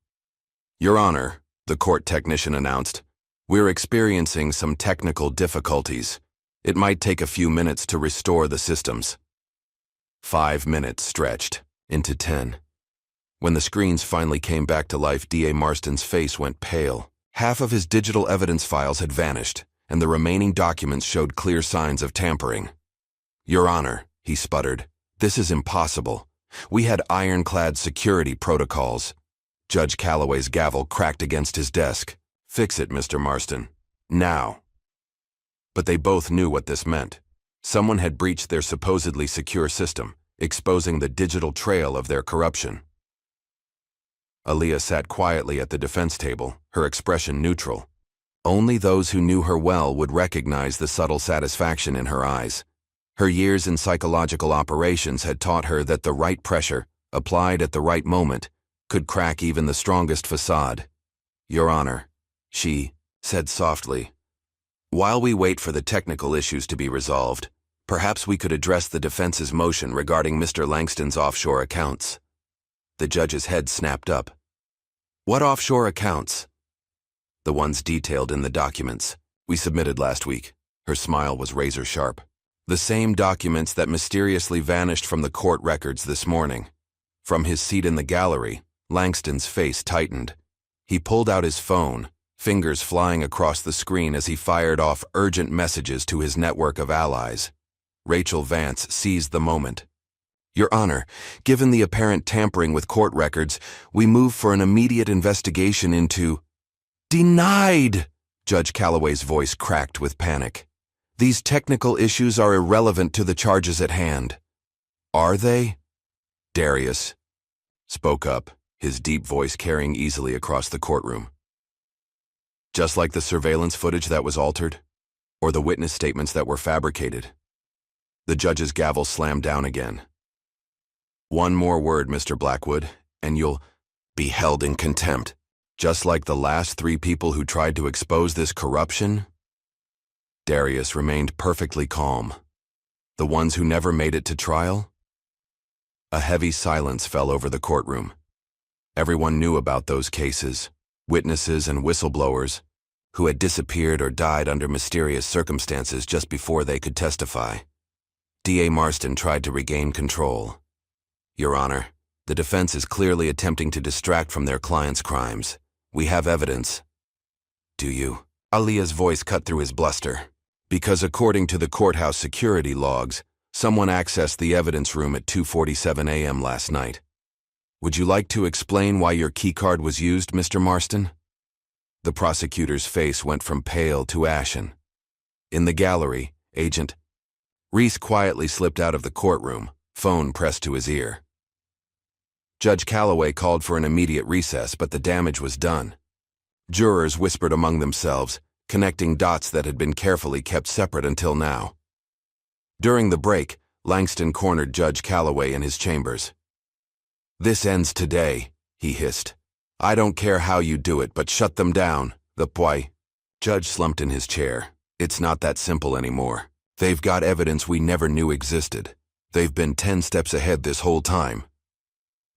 "Your Honor," the court technician announced, "we're experiencing some technical difficulties. It might take a few minutes to restore the systems." 5 minutes stretched into 10. When the screens finally came back to life, D.A. Marston's face went pale. Half of his digital evidence files had vanished, and the remaining documents showed clear signs of tampering. "Your Honor," he sputtered, "this is impossible. We had ironclad security protocols." Judge Calloway's gavel cracked against his desk. "Fix it, Mr. Marston. Now." But they both knew what this meant. Someone had breached their supposedly secure system, exposing the digital trail of their corruption. Aliyah sat quietly at the defense table, her expression neutral. Only those who knew her well would recognize the subtle satisfaction in her eyes. Her years in psychological operations had taught her that the right pressure, applied at the right moment, could crack even the strongest facade. "Your Honor," she said softly, "while we wait for the technical issues to be resolved, perhaps we could address the defense's motion regarding Mr. Langston's offshore accounts." The judge's head snapped up. "What offshore accounts?" "The ones detailed in the documents we submitted last week." Her smile was razor sharp. "The same documents that mysteriously vanished from the court records this morning." From his seat in the gallery, Langston's face tightened. He pulled out his phone, fingers flying across the screen as he fired off urgent messages to his network of allies. Rachel Vance seized the moment. "Your Honor, given the apparent tampering with court records, we move for an immediate investigation into—" "Denied!" Judge Calloway's voice cracked with panic. "These technical issues are irrelevant to the charges at hand." "Are they?" Darius spoke up, his deep voice carrying easily across the courtroom. "Just like the surveillance footage that was altered?" or the witness statements that were fabricated. The judge's gavel slammed down again. One more word, Mr. Blackwood, and you'll be held in contempt. Just like the last 3 people who tried to expose this corruption? Darius remained perfectly calm. The ones who never made it to trial? A heavy silence fell over the courtroom. Everyone knew about those cases, witnesses and whistleblowers, who had disappeared or died under mysterious circumstances just before they could testify. D.A. Marston tried to regain control. Your Honor, the defense is clearly attempting to distract from their client's crimes. We have evidence. Do you? Aaliyah's voice cut through his bluster. Because according to the courthouse security logs, someone accessed the evidence room at 2:47 a.m. last night. Would you like to explain why your keycard was used, Mr. Marston? The prosecutor's face went from pale to ashen. In the gallery, Agent Reese quietly slipped out of the courtroom, phone pressed to his ear. Judge Calloway called for an immediate recess, but the damage was done. Jurors whispered among themselves, connecting dots that had been carefully kept separate until now. During the break, Langston cornered Judge Calloway in his chambers. "This ends today," he hissed. "I don't care how you do it, but shut them down, the boy." Judge slumped in his chair. "It's not that simple anymore. They've got evidence we never knew existed. They've been 10 steps ahead this whole time."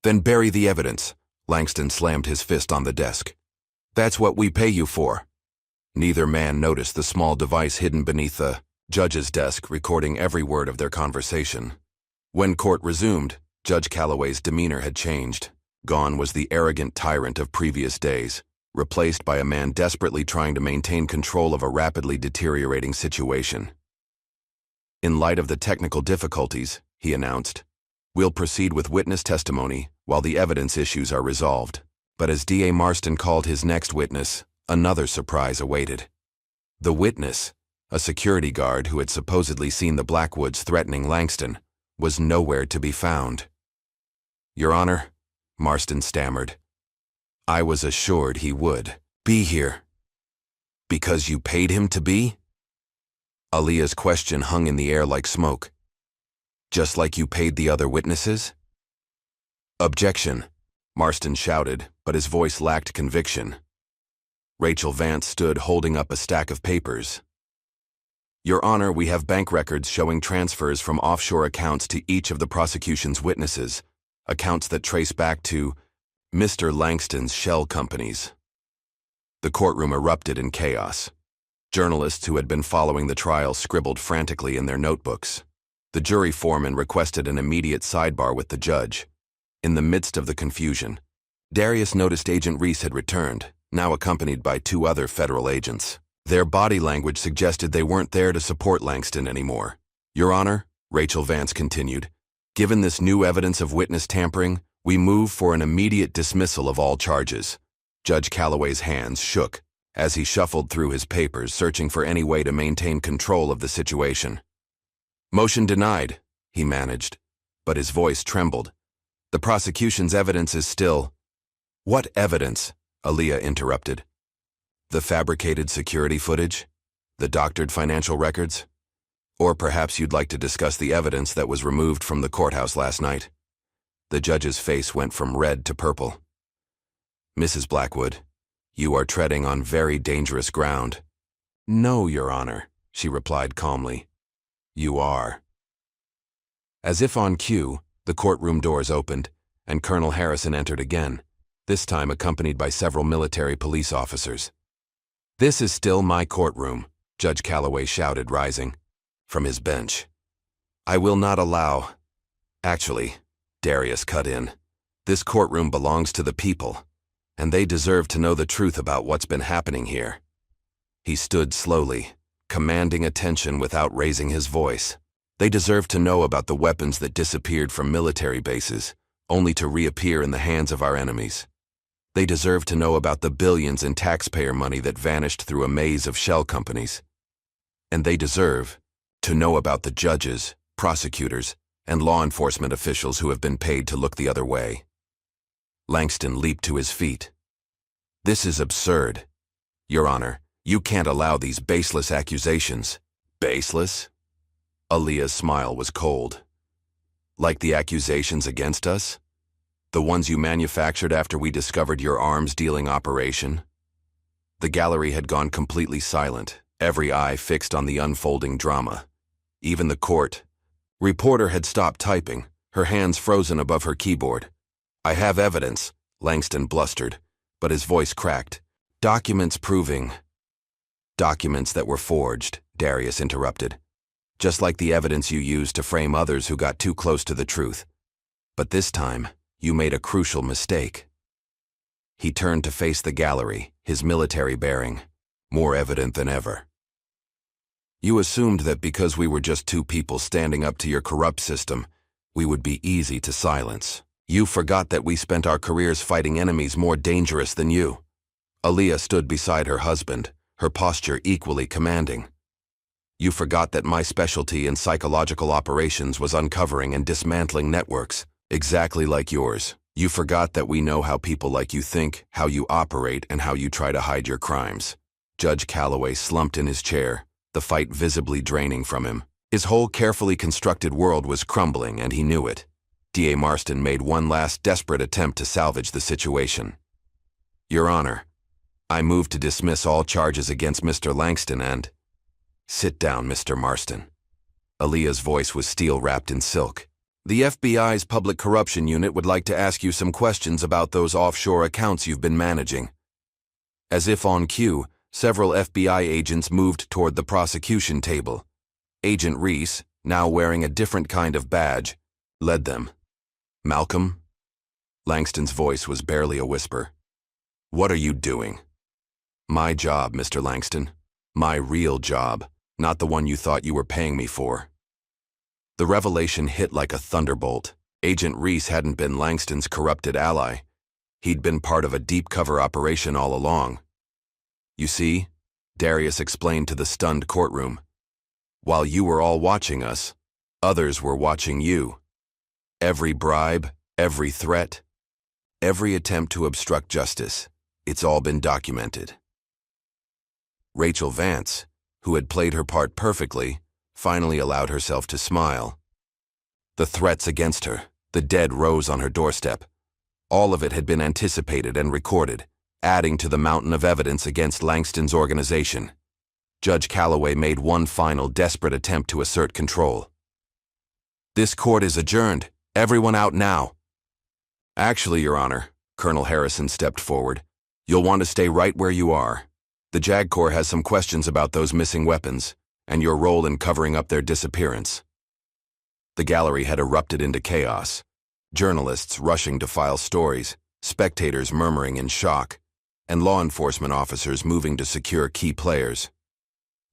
"Then bury the evidence," Langston slammed his fist on the desk. "That's what we pay you for." Neither man noticed the small device hidden beneath the judge's desk, recording every word of their conversation. When court resumed, Judge Calloway's demeanor had changed. Gone was the arrogant tyrant of previous days, replaced by a man desperately trying to maintain control of a rapidly deteriorating situation. "In light of the technical difficulties," he announced, "we'll proceed with witness testimony while the evidence issues are resolved." But as D.A. Marston called his next witness, another surprise awaited. The witness, a security guard who had supposedly seen the Blackwoods threatening Langston, was nowhere to be found. "Your Honor," Marston stammered, "I was assured he would be here." "Because you paid him to be?" Aaliyah's question hung in the air like smoke. "Just like you paid the other witnesses?" "Objection," Marston shouted, but his voice lacked conviction. Rachel Vance stood holding up a stack of papers. "Your Honor, we have bank records showing transfers from offshore accounts to each of the prosecution's witnesses, accounts that trace back to Mr. Langston's shell companies." The courtroom erupted in chaos. Journalists who had been following the trial scribbled frantically in their notebooks. The jury foreman requested an immediate sidebar with the judge. In the midst of the confusion, Darius noticed Agent Reese had returned, now accompanied by 2 other federal agents. Their body language suggested they weren't there to support Langston anymore. "Your Honor," Rachel Vance continued, "given this new evidence of witness tampering, we move for an immediate dismissal of all charges." Judge Calloway's hands shook as he shuffled through his papers, searching for any way to maintain control of the situation. "Motion denied," he managed, but his voice trembled. "The prosecution's evidence is still—" "What evidence?" Aaliyah interrupted. "The fabricated security footage? The doctored financial records? Or perhaps you'd like to discuss the evidence that was removed from the courthouse last night?" The judge's face went from red to purple. "Mrs. Blackwood, you are treading on very dangerous ground." "No, Your Honor," she replied calmly. "You are." As if on cue, the courtroom doors opened, and Colonel Harrison entered again, this time accompanied by several military police officers. "This is still my courtroom," Judge Calloway shouted, rising from his bench. "I will not allow—" "Actually," Darius cut in, "this courtroom belongs to the people, and they deserve to know the truth about what's been happening here." He stood slowly, commanding attention without raising his voice. "They deserve to know about the weapons that disappeared from military bases, only to reappear in the hands of our enemies. They deserve to know about the billions in taxpayer money that vanished through a maze of shell companies. And they deserve to know about the judges, prosecutors, and law enforcement officials who have been paid to look the other way." Langston leaped to his feet. "This is absurd. Your Honor, You can't allow these baseless accusations. Baseless? Aaliyah's smile was cold. Like the accusations against us? The ones you manufactured after we discovered your arms-dealing operation? The gallery had gone completely silent, every eye fixed on the unfolding drama. Even the court reporter had stopped typing, her hands frozen above her keyboard. "I have evidence," Langston blustered, but his voice cracked. "Documents proving—" "Documents that were forged," Darius interrupted. "Just like the evidence you used to frame others who got too close to the truth. But this time, you made a crucial mistake." He turned to face the gallery, his military bearing, more evident than ever. "You assumed that because we were just two people standing up to your corrupt system, we would be easy to silence. You forgot that we spent our careers fighting enemies more dangerous than you." Aaliyah stood beside her husband, her posture equally commanding. "You forgot that my specialty in psychological operations was uncovering and dismantling networks, exactly like yours. You forgot that we know how people like you think, how you operate, and how you try to hide your crimes." Judge Calloway slumped in his chair, the fight visibly draining from him. His whole carefully constructed world was crumbling, and he knew it. D.A. Marston made one last desperate attempt to salvage the situation. "Your Honor, I move to dismiss all charges against Mr. Langston and—" "Sit down, Mr. Marston." Aaliyah's voice was steel-wrapped in silk. "The FBI's Public Corruption Unit would like to ask you some questions about those offshore accounts you've been managing." As if on cue, several FBI agents moved toward the prosecution table. Agent Reese, now wearing a different kind of badge, led them. "Malcolm?" Langston's voice was barely a whisper. "What are you doing?" "My job, Mr. Langston. My real job, not the one you thought you were paying me for." The revelation hit like a thunderbolt. Agent Reese hadn't been Langston's corrupted ally. He'd been part of a deep-cover operation all along. "You see," Darius explained to the stunned courtroom, "while you were all watching us, others were watching you. Every bribe, every threat, every attempt to obstruct justice, it's all been documented." Rachel Vance, who had played her part perfectly, finally allowed herself to smile. The threats against her, the dead rose on her doorstep. All of it had been anticipated and recorded, adding to the mountain of evidence against Langston's organization. Judge Calloway made one final desperate attempt to assert control. "This court is adjourned. Everyone out now." "Actually, Your Honor," Colonel Harrison stepped forward, "you'll want to stay right where you are. The JAG Corps has some questions about those missing weapons, and your role in covering up their disappearance." The gallery had erupted into chaos. Journalists rushing to file stories, spectators murmuring in shock, and law enforcement officers moving to secure key players.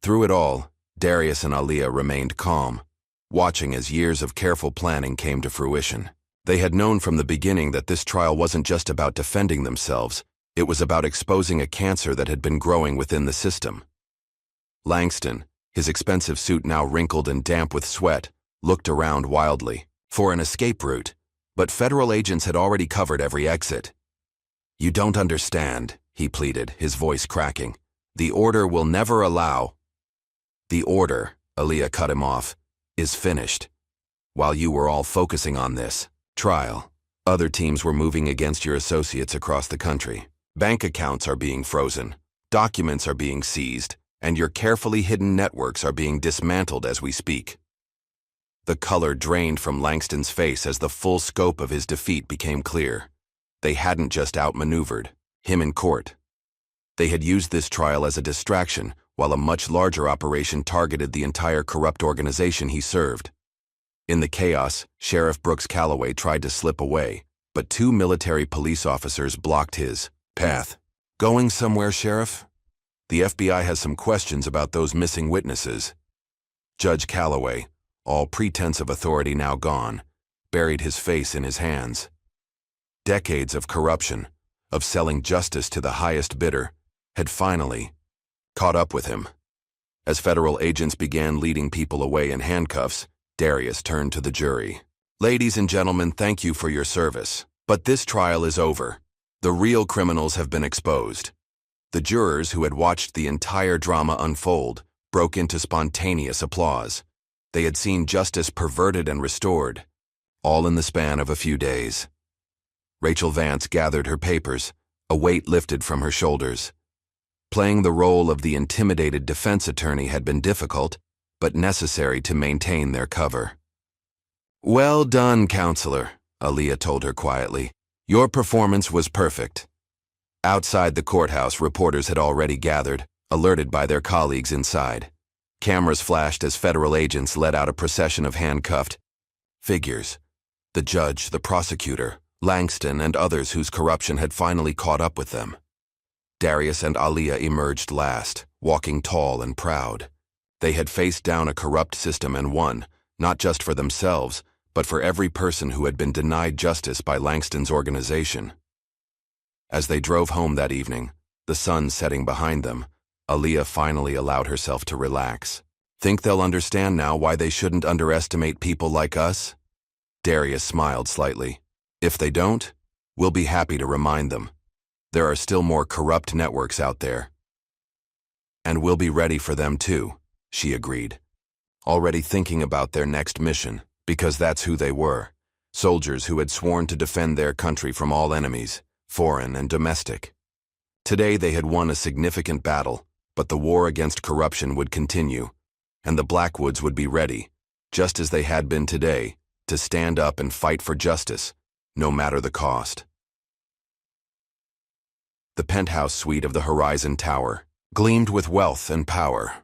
Through it all, Darius and Aaliyah remained calm, watching as years of careful planning came to fruition. They had known from the beginning that this trial wasn't just about defending themselves, it was about exposing a cancer that had been growing within the system. Langston, his expensive suit now wrinkled and damp with sweat, looked around wildly for an escape route, but federal agents had already covered every exit. "You don't understand," he pleaded, his voice cracking. "The order will never allow—" "The order," Aaliyah cut him off, "is finished. While you were all focusing on this trial, other teams were moving against your associates across the country. Bank accounts are being frozen, documents are being seized, and your carefully hidden networks are being dismantled as we speak." The color drained from Langston's face as the full scope of his defeat became clear. They hadn't just outmaneuvered him in court. They had used this trial as a distraction, while a much larger operation targeted the entire corrupt organization he served. In the chaos, Sheriff Brooks Calloway tried to slip away, but two military police officers blocked his path. "Going somewhere, Sheriff? The FBI has some questions about those missing witnesses." Judge Calloway, all pretense of authority now gone, buried his face in his hands. Decades of corruption, of selling justice to the highest bidder, had finally caught up with him. As federal agents began leading people away in handcuffs, Darius turned to the jury. "Ladies and gentlemen, thank you for your service. But this trial is over. The real criminals have been exposed. The jurors, who had watched the entire drama unfold, broke into spontaneous applause. They had seen justice perverted and restored, all in the span of a few days. Rachel Vance gathered her papers, a weight lifted from her shoulders. Playing the role of the intimidated defense attorney had been difficult, but necessary to maintain their cover. "Well done, counselor," Aaliyah told her quietly. "Your performance was perfect." Outside the courthouse, reporters had already gathered, alerted by their colleagues inside. Cameras flashed as federal agents led out a procession of handcuffed figures. The judge, the prosecutor, Langston, and others whose corruption had finally caught up with them. Darius and Aaliyah emerged last, walking tall and proud. They had faced down a corrupt system and won, not just for themselves, but for every person who had been denied justice by Langston's organization. As they drove home that evening, the sun setting behind them, Aaliyah finally allowed herself to relax. "Think they'll understand now why they shouldn't underestimate people like us?" Darius smiled slightly. "If they don't, we'll be happy to remind them. There are still more corrupt networks out there. And we'll be ready for them too," she agreed. Already thinking about their next mission, because that's who they were. Soldiers who had sworn to defend their country from all enemies, foreign and domestic. Today they had won a significant battle, but the war against corruption would continue, and the Blackwoods would be ready, just as they had been today, to stand up and fight for justice, no matter the cost. The penthouse suite of the Horizon Tower gleamed with wealth and power.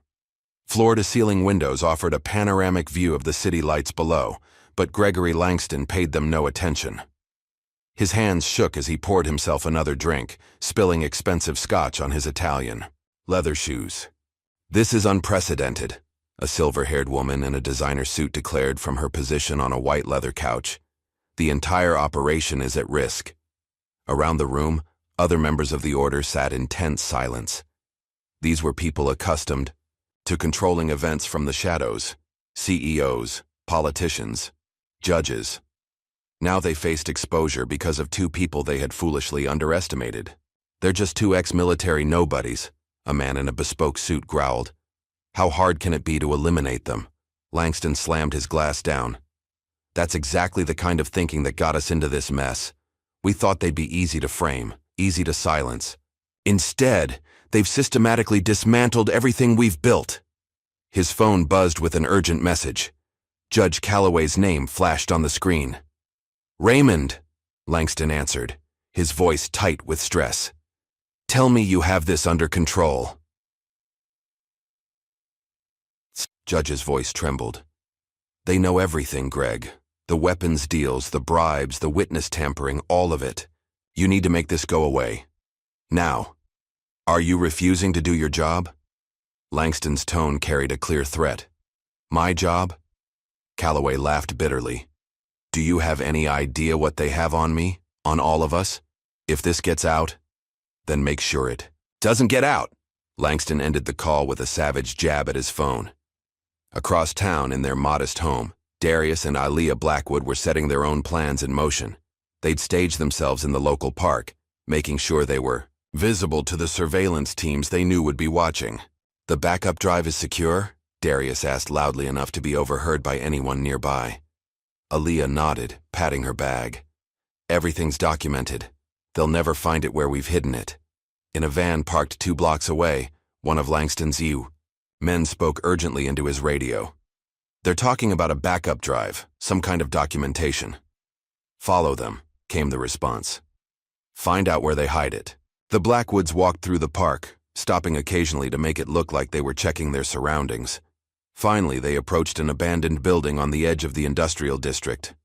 Floor-to-ceiling windows offered a panoramic view of the city lights below, but Gregory Langston paid them no attention. His hands shook as he poured himself another drink, spilling expensive scotch on his Italian leather shoes. "This is unprecedented," a silver-haired woman in a designer suit declared from her position on a white leather couch. "The entire operation is at risk." Around the room, other members of the order sat in tense silence. These were people accustomed to controlling events from the shadows: CEOs, politicians, judges. Now they faced exposure because of two people they had foolishly underestimated. "They're just two ex-military nobodies," a man in a bespoke suit growled. "How hard can it be to eliminate them?" Langston slammed his glass down. "That's exactly the kind of thinking that got us into this mess. We thought they'd be easy to frame, easy to silence. Instead, they've systematically dismantled everything we've built." His phone buzzed with an urgent message. Judge Calloway's name flashed on the screen. "Raymond," Langston answered, his voice tight with stress. "Tell me you have this under control." Judge's voice trembled. "They know everything, Greg. The weapons deals, the bribes, the witness tampering, all of it. You need to make this go away. Now. Are you refusing to do your job?" Langston's tone carried a clear threat. "My job?" Calloway laughed bitterly. "Do you have any idea what they have on me, on all of us? If this gets out, then make sure it doesn't get out." Langston ended the call with a savage jab at his phone. Across town, in their modest home, Darius and Aaliyah Blackwood were setting their own plans in motion. They'd staged themselves in the local park, making sure they were visible to the surveillance teams they knew would be watching. "The backup drive is secure?" Darius asked loudly enough to be overheard by anyone nearby. Aaliyah nodded, patting her bag. "Everything's documented. They'll never find it where we've hidden it." In a van parked 2 blocks away, one of Langston's men spoke urgently into his radio. "They're talking about a backup drive, some kind of documentation." "Follow them," came the response. "Find out where they hide it." The Blackwoods walked through the park, stopping occasionally to make it look like they were checking their surroundings. Finally, they approached an abandoned building on the edge of the industrial district.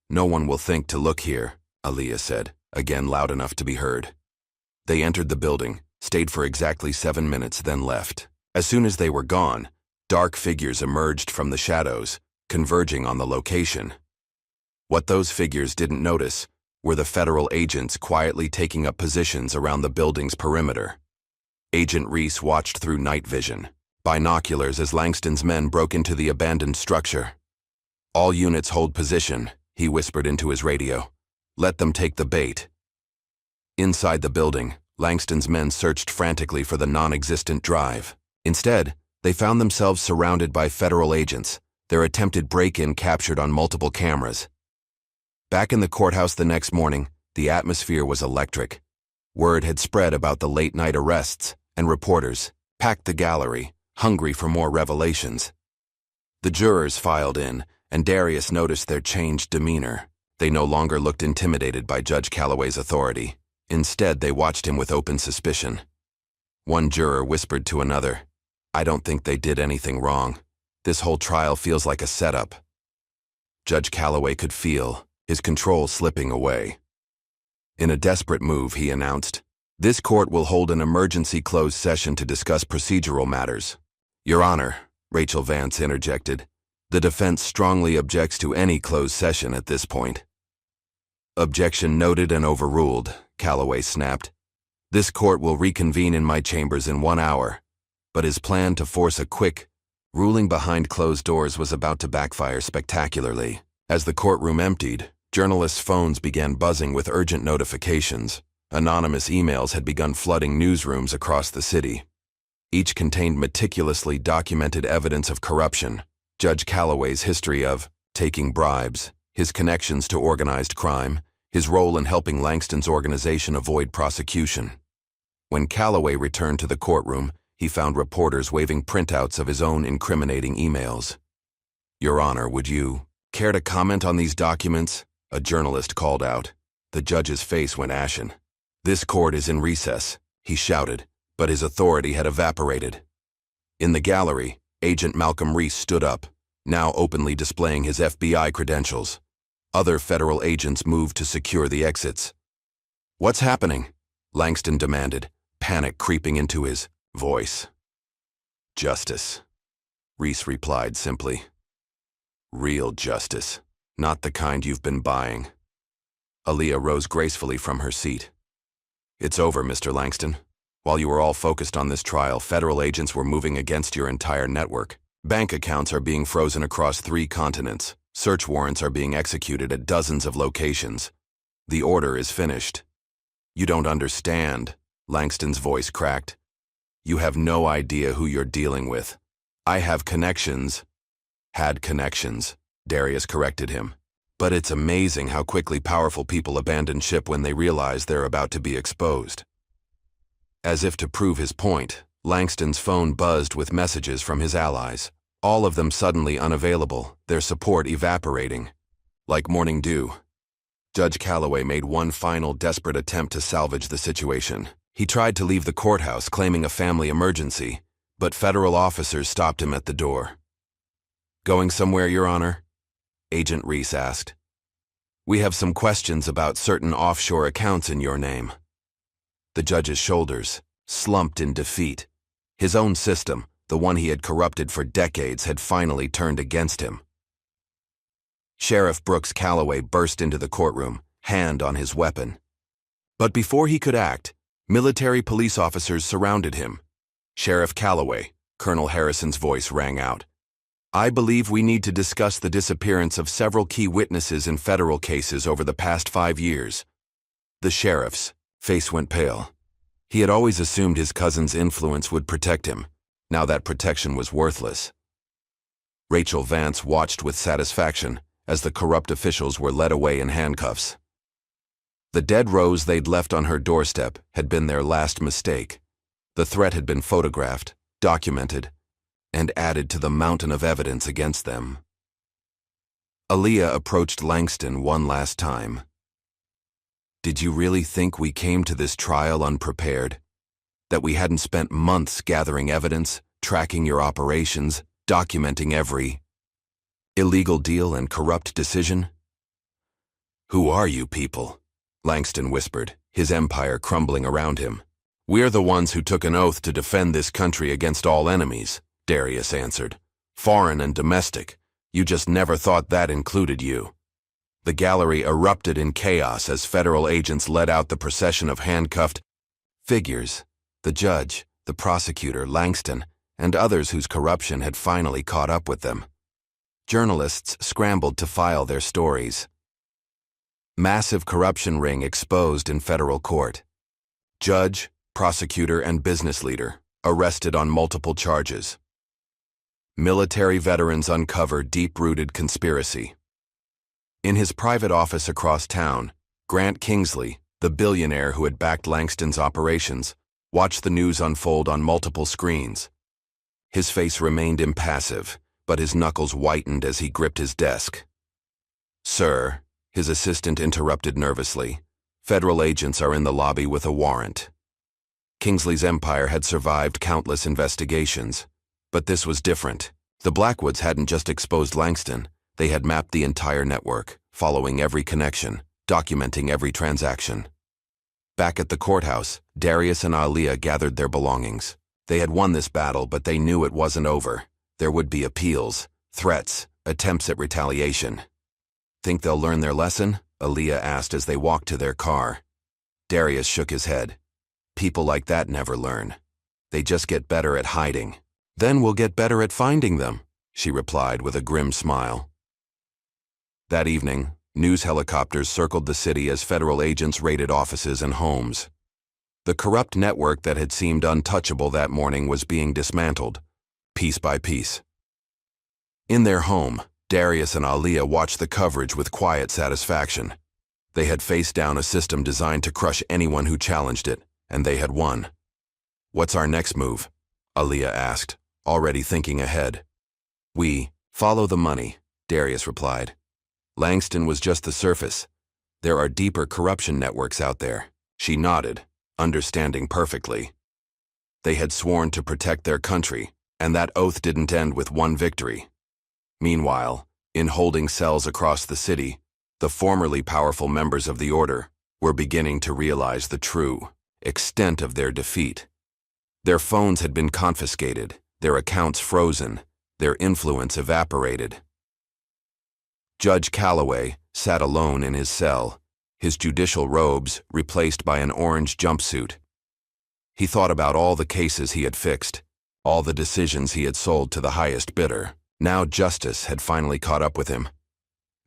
"No one will think to look here," Aaliyah said, again loud enough to be heard. They entered the building, stayed for exactly 7 minutes, then left. As soon as they were gone, dark figures emerged from the shadows, converging on the location. What those figures didn't notice were the federal agents quietly taking up positions around the building's perimeter. Agent Reese watched through night vision, binoculars, as Langston's men broke into the abandoned structure. "All units hold position," he whispered into his radio. "Let them take the bait." Inside the building, Langston's men searched frantically for the non-existent drive. Instead, they found themselves surrounded by federal agents, their attempted break-in captured on multiple cameras. Back in the courthouse the next morning, the atmosphere was electric. Word had spread about the late-night arrests, and reporters packed the gallery, hungry for more revelations. The jurors filed in, and Darius noticed their changed demeanor. They no longer looked intimidated by Judge Calloway's authority. Instead, they watched him with open suspicion. One juror whispered to another, "I don't think they did anything wrong. This whole trial feels like a setup." Judge Calloway could feel his control slipping away. In a desperate move, he announced, "This court will hold an emergency closed session to discuss procedural matters." "Your Honor," Rachel Vance interjected, "the defense strongly objects to any closed session at this point." "Objection noted and overruled," Calloway snapped. "This court will reconvene in my chambers in 1 hour." But his plan to force a quick ruling behind closed doors was about to backfire spectacularly. As the courtroom emptied, journalists' phones began buzzing with urgent notifications. Anonymous emails had begun flooding newsrooms across the city. Each contained meticulously documented evidence of corruption, Judge Calloway's history of taking bribes, his connections to organized crime, his role in helping Langston's organization avoid prosecution. When Calloway returned to the courtroom, he found reporters waving printouts of his own incriminating emails. "Your Honor, would you care to comment on these documents?" a journalist called out. The judge's face went ashen. "This court is in recess," he shouted, but his authority had evaporated. In the gallery, Agent Malcolm Reese stood up, now openly displaying his FBI credentials. Other federal agents moved to secure the exits. "What's happening?" Langston demanded, panic creeping into his voice. "Justice," Reese replied simply. "Real justice, not the kind you've been buying." Aaliyah rose gracefully from her seat. "It's over, Mr. Langston. While you were all focused on this trial, federal agents were moving against your entire network. Bank accounts are being frozen across 3 continents. Search warrants are being executed at dozens of locations. The order is finished." "You don't understand," Langston's voice cracked. "You have no idea who you're dealing with. I have connections." "Had connections," Darius corrected him. "But it's amazing how quickly powerful people abandon ship when they realize they're about to be exposed." As if to prove his point, Langston's phone buzzed with messages from his allies, all of them suddenly unavailable, their support evaporating. Like morning dew. Judge Calloway made one final desperate attempt to salvage the situation. He tried to leave the courthouse, claiming a family emergency, but federal officers stopped him at the door. "Going somewhere, Your Honor?" Agent Reese asked. "We have some questions about certain offshore accounts in your name." The judge's shoulders slumped in defeat. His own system, the one he had corrupted for decades, had finally turned against him. Sheriff Brooks Calloway burst into the courtroom, hand on his weapon. But before he could act, military police officers surrounded him. "Sheriff Calloway," Colonel Harrison's voice rang out. "I believe we need to discuss the disappearance of several key witnesses in federal cases over the past 5 years." The sheriff's face went pale. He had always assumed his cousin's influence would protect him. Now that protection was worthless. Rachel Vance watched with satisfaction as the corrupt officials were led away in handcuffs. The dead rose they'd left on her doorstep had been their last mistake. The threat had been photographed, documented, and added to the mountain of evidence against them. Aaliyah approached Langston one last time. "Did you really think we came to this trial unprepared? That we hadn't spent months gathering evidence, tracking your operations, documenting every illegal deal and corrupt decision?" "Who are you people?" Langston whispered, his empire crumbling around him. "We're the ones who took an oath to defend this country against all enemies," Darius answered. "Foreign and domestic. You just never thought that included you." The gallery erupted in chaos as federal agents led out the procession of handcuffed figures. The judge, the prosecutor, Langston, and others whose corruption had finally caught up with them. Journalists scrambled to file their stories. Massive corruption ring exposed in federal court. Judge, prosecutor, and business leader, arrested on multiple charges. Military veterans uncover deep-rooted conspiracy. In his private office across town, Grant Kingsley, the billionaire who had backed Langston's operations, watched the news unfold on multiple screens. His face remained impassive, but his knuckles whitened as he gripped his desk. "Sir," his assistant interrupted nervously, "federal agents are in the lobby with a warrant." Kingsley's empire had survived countless investigations, but this was different. The Blackwoods hadn't just exposed Langston, they had mapped the entire network, following every connection, documenting every transaction. Back at the courthouse, Darius and Aaliyah gathered their belongings. They had won this battle, but they knew it wasn't over. There would be appeals, threats, attempts at retaliation. "Think they'll learn their lesson?" Aaliyah asked as they walked to their car. Darius shook his head. "People like that never learn. They just get better at hiding." "Then we'll get better at finding them," she replied with a grim smile. That evening, news helicopters circled the city as federal agents raided offices and homes. The corrupt network that had seemed untouchable that morning was being dismantled, piece by piece. In their home, Darius and Aaliyah watched the coverage with quiet satisfaction. They had faced down a system designed to crush anyone who challenged it, and they had won. "What's our next move?" Aaliyah asked, already thinking ahead. "We follow the money," Darius replied. "Langston was just the surface. There are deeper corruption networks out there." She nodded, understanding perfectly. They had sworn to protect their country, and that oath didn't end with one victory. Meanwhile, in holding cells across the city, the formerly powerful members of the Order were beginning to realize the true extent of their defeat. Their phones had been confiscated, their accounts frozen, their influence evaporated. Judge Calloway sat alone in his cell, his judicial robes replaced by an orange jumpsuit. He thought about all the cases he had fixed, all the decisions he had sold to the highest bidder. Now justice had finally caught up with him.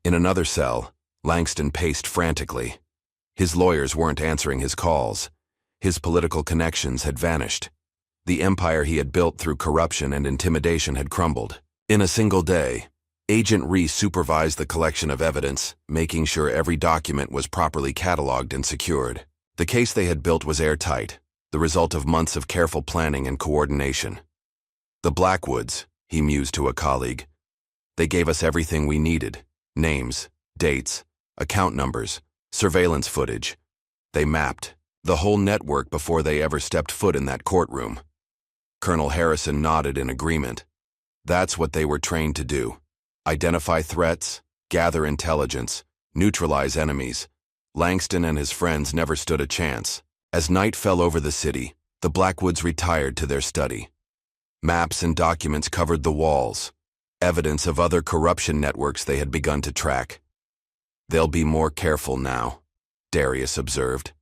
In another cell, Langston paced frantically. His lawyers weren't answering his calls. His political connections had vanished. The empire he had built through corruption and intimidation had crumbled. In a single day, Agent Reese supervised the collection of evidence, making sure every document was properly cataloged and secured. The case they had built was airtight, the result of months of careful planning and coordination. "The Blackwoods," he mused to a colleague. "They gave us everything we needed: names, dates, account numbers, surveillance footage. They mapped the whole network before they ever stepped foot in that courtroom." Colonel Harrison nodded in agreement. That's what they were trained to do: identify threats, gather intelligence, neutralize enemies. Langston and his friends never stood a chance. As night fell over the city, the Blackwoods retired to their study. Maps and documents covered the walls, evidence of other corruption networks they had begun to track. "They'll be more careful now," Darius observed.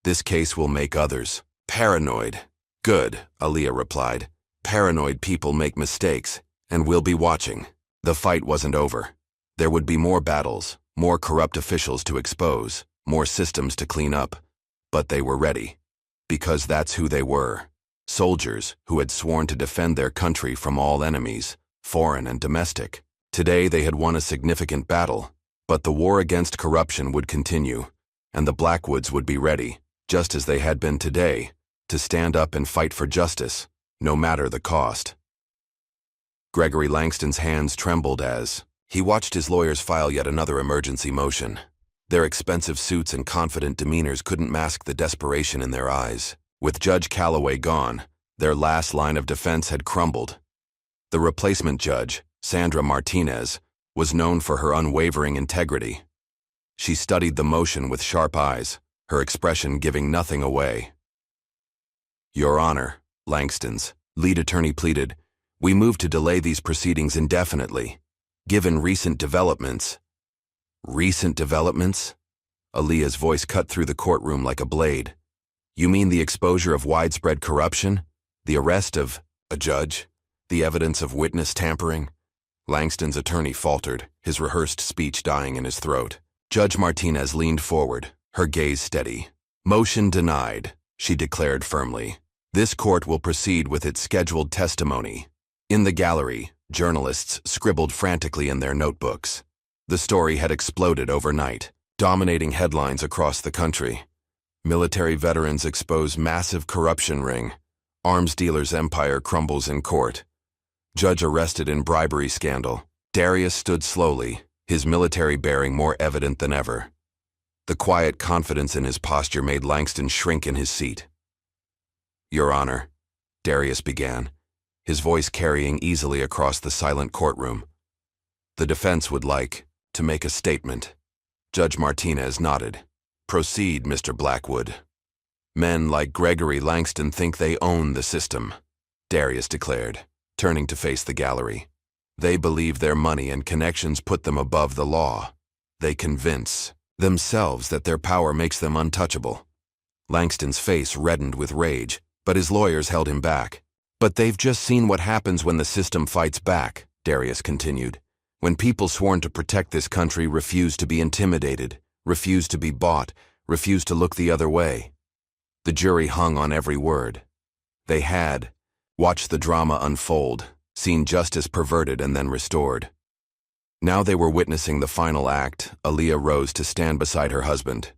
"This case will make others paranoid." "Good," Aaliyah replied. "Paranoid people make mistakes, and we'll be watching." The fight wasn't over. There would be more battles, more corrupt officials to expose, more systems to clean up. But they were ready, because that's who they were. Soldiers who had sworn to defend their country from all enemies, foreign and domestic. Today they had won a significant battle, but the war against corruption would continue, and the Blackwoods would be ready, just as they had been today, to stand up and fight for justice, no matter the cost. Gregory Langston's hands trembled as he watched his lawyers file yet another emergency motion. Their expensive suits and confident demeanors couldn't mask the desperation in their eyes. With Judge Calloway gone, their last line of defense had crumbled. The replacement judge, Sandra Martinez, was known for her unwavering integrity. She studied the motion with sharp eyes, her expression giving nothing away. "Your Honor," Langston's lead attorney pleaded, "we move to delay these proceedings indefinitely. Given recent developments." "Recent developments?" Aaliyah's voice cut through the courtroom like a blade. "You mean the exposure of widespread corruption? The arrest of a judge? The evidence of witness tampering?" Langston's attorney faltered, his rehearsed speech dying in his throat. Judge Martinez leaned forward, her gaze steady. "Motion denied." she declared firmly. This court will proceed with its scheduled testimony. In the gallery, journalists scribbled frantically in their notebooks. The story had exploded overnight, dominating headlines across the country. Military veterans expose massive corruption ring. Arms dealer's empire crumbles in court. Judge arrested in bribery scandal. Darius stood slowly, his military bearing more evident than ever. The quiet confidence in his posture made Langston shrink in his seat. "Your Honor," Darius began, his voice carrying easily across the silent courtroom. "The defense would like to make a statement." Judge Martinez nodded. "Proceed, Mr. Blackwood." "Men like Gregory Langston think they own the system," Darius declared, turning to face the gallery. "They believe their money and connections put them above the law. They convince themselves that their power makes them untouchable." Langston's face reddened with rage, but his lawyers held him back. "But they've just seen what happens when the system fights back," Darius continued. "When people sworn to protect this country refuse to be intimidated, refuse to be bought, refuse to look the other way." The jury hung on every word. They had watched the drama unfold, seen justice perverted and then restored. Now they were witnessing the final act. Aaliyah rose to stand beside her husband.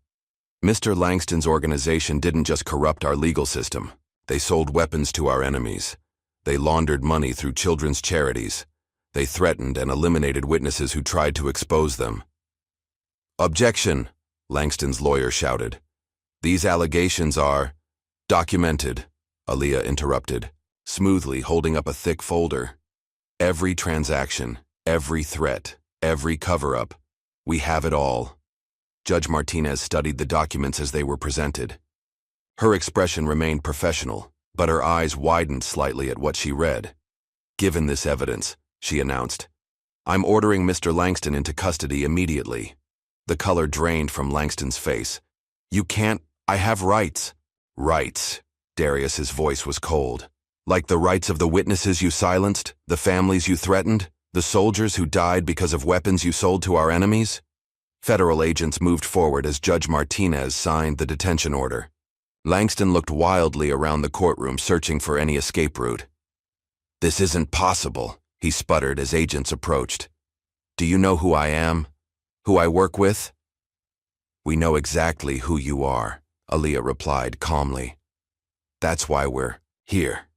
"Mr. Langston's organization didn't just corrupt our legal system. They sold weapons to our enemies. They laundered money through children's charities. They threatened and eliminated witnesses who tried to expose them." "Objection," Langston's lawyer shouted. "These allegations are documented," Aaliyah interrupted, smoothly holding up a thick folder. "Every transaction, every threat, every cover-up. We have it all." Judge Martinez studied the documents as they were presented. Her expression remained professional, but her eyes widened slightly at what she read. "Given this evidence," she announced, "I'm ordering Mr. Langston into custody immediately." The color drained from Langston's face. "You can't. I have rights." "Rights?" Darius's voice was cold. "Like the rights of the witnesses you silenced, the families you threatened, the soldiers who died because of weapons you sold to our enemies?" Federal agents moved forward as Judge Martinez signed the detention order. Langston looked wildly around the courtroom, searching for any escape route. "This isn't possible," he sputtered as agents approached. "Do you know who I am? Who I work with?" "We know exactly who you are," Aaliyah replied calmly. "That's why we're here."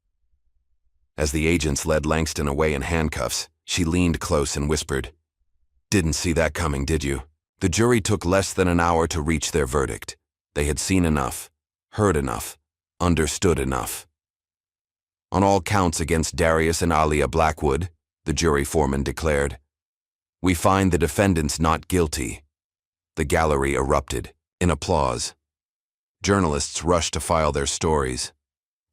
As the agents led Langston away in handcuffs, she leaned close and whispered, "Didn't see that coming, did you?" The jury took less than an hour to reach their verdict. They had seen enough, heard enough, understood enough. "On all counts against Darius and Aaliyah Blackwood," the jury foreman declared, "we find the defendants not guilty." The gallery erupted in applause. Journalists rushed to file their stories,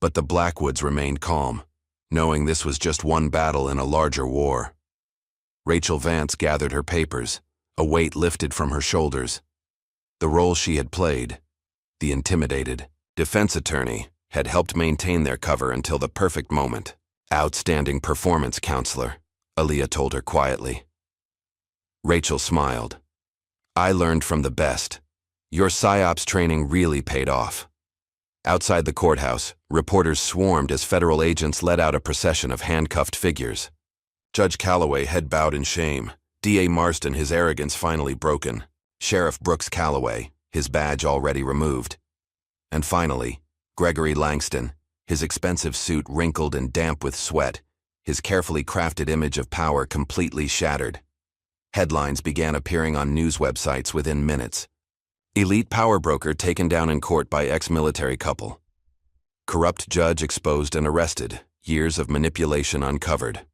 but the Blackwoods remained calm, knowing this was just one battle in a larger war. Rachel Vance gathered her papers, a weight lifted from her shoulders. The role she had played, the intimidated defense attorney, had helped maintain their cover until the perfect moment. "Outstanding performance, counselor," Aaliyah told her quietly. Rachel smiled. "I learned from the best. Your PSYOPs training really paid off." Outside the courthouse, reporters swarmed as federal agents led out a procession of handcuffed figures. Judge Calloway head bowed in shame. D.A. Marston, his arrogance finally broken. Sheriff Brooks Calloway, his badge already removed. And finally, Gregory Langston, his expensive suit wrinkled and damp with sweat, his carefully crafted image of power completely shattered. Headlines began appearing on news websites within minutes. Elite power broker taken down in court by ex-military couple. Corrupt judge exposed and arrested, years of manipulation uncovered.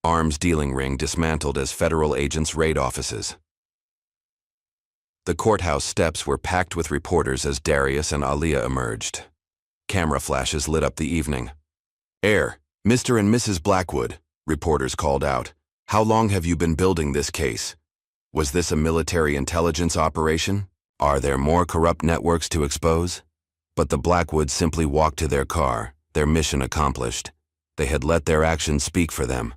Arms dealing ring dismantled as federal agents raid offices. The courthouse steps were packed with reporters as Darius and Aaliyah emerged. Camera flashes lit up the evening. "Air, Mr. and Mrs. Blackwood," reporters called out. "How long have you been building this case? Was this a military intelligence operation? Are there more corrupt networks to expose?" But the Blackwoods simply walked to their car, their mission accomplished. They had let their actions speak for them.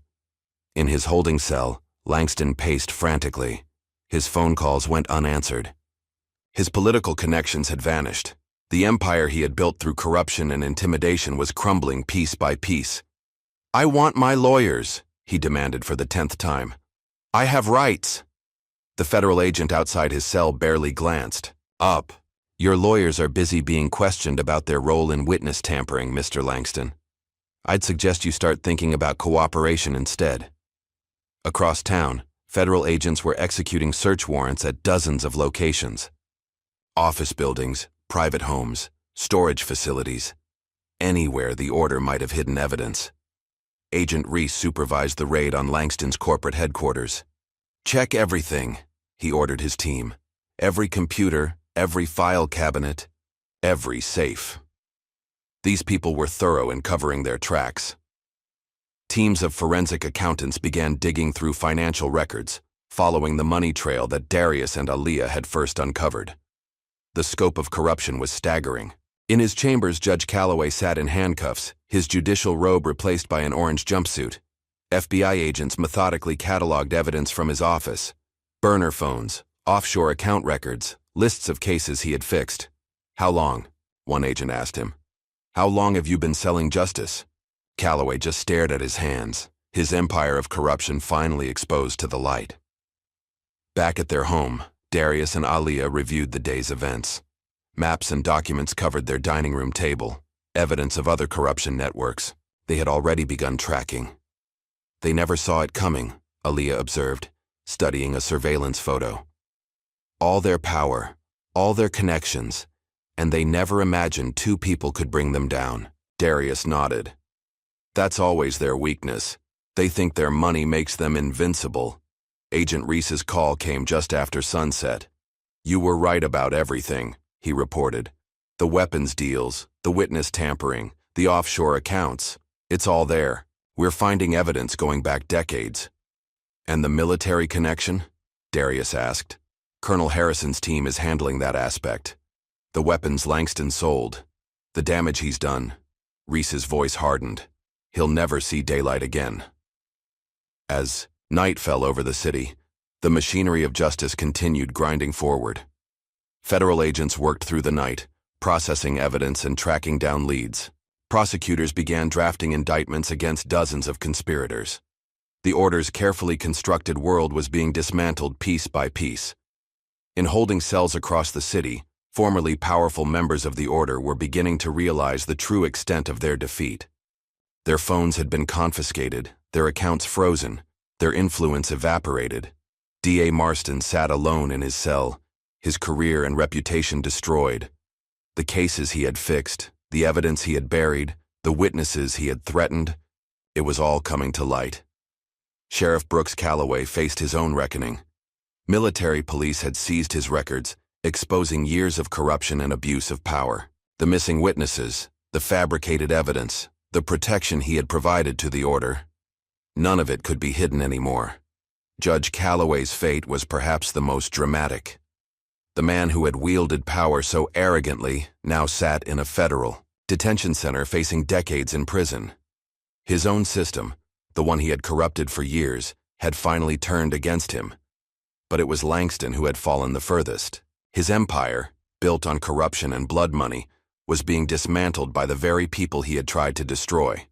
In his holding cell, Langston paced frantically. His phone calls went unanswered. His political connections had vanished. The empire he had built through corruption and intimidation was crumbling piece by piece. "I want my lawyers," he demanded for the 10th time. "I have rights." The federal agent outside his cell barely glanced up. "Your lawyers are busy being questioned about their role in witness tampering, Mr. Langston. I'd suggest you start thinking about cooperation instead." Across town, federal agents were executing search warrants at dozens of locations. Office buildings, private homes, storage facilities. Anywhere the order might have hidden evidence. Agent Reese supervised the raid on Langston's corporate headquarters. "Check everything," he ordered his team. "Every computer, every file cabinet, every safe." These people were thorough in covering their tracks. Teams of forensic accountants began digging through financial records, following the money trail that Darius and Aaliyah had first uncovered. The scope of corruption was staggering. In his chambers, Judge Calloway sat in handcuffs, his judicial robe replaced by an orange jumpsuit. FBI agents methodically cataloged evidence from his office: burner phones, offshore account records, lists of cases he had fixed. "How long?" one agent asked him. "How long have you been selling justice?" Calloway just stared at his hands, his empire of corruption finally exposed to the light. Back at their home, Darius and Aaliyah reviewed the day's events. Maps and documents covered their dining room table, evidence of other corruption networks they had already begun tracking. "They never saw it coming," Aaliyah observed, studying a surveillance photo. "All their power, all their connections, and they never imagined two people could bring them down." Darius nodded. "That's always their weakness. They think their money makes them invincible." Agent Reese's call came just after sunset. "You were right about everything," he reported. "The weapons deals, the witness tampering, the offshore accounts. It's all there. We're finding evidence going back decades." "And the military connection?" Darius asked. "Colonel Harrison's team is handling that aspect. The weapons Langston sold, the damage he's done." Reese's voice hardened. "He'll never see daylight again." As night fell over the city, the machinery of justice continued grinding forward. Federal agents worked through the night, processing evidence and tracking down leads. Prosecutors began drafting indictments against dozens of conspirators. The order's carefully constructed world was being dismantled piece by piece. In holding cells across the city, formerly powerful members of the order were beginning to realize the true extent of their defeat. Their phones had been confiscated, their accounts frozen, their influence evaporated. D.A. Marston sat alone in his cell, his career and reputation destroyed. The cases he had fixed, the evidence he had buried, the witnesses he had threatened, it was all coming to light. Sheriff Brooks Calloway faced his own reckoning. Military police had seized his records, exposing years of corruption and abuse of power. The missing witnesses, the fabricated evidence, the protection he had provided to the order. None of it could be hidden anymore. Judge Calloway's fate was perhaps the most dramatic. The man who had wielded power so arrogantly now sat in a federal detention center facing decades in prison. His own system, the one he had corrupted for years, had finally turned against him. But it was Langston who had fallen the furthest. His empire, built on corruption and blood money, was being dismantled by the very people he had tried to destroy.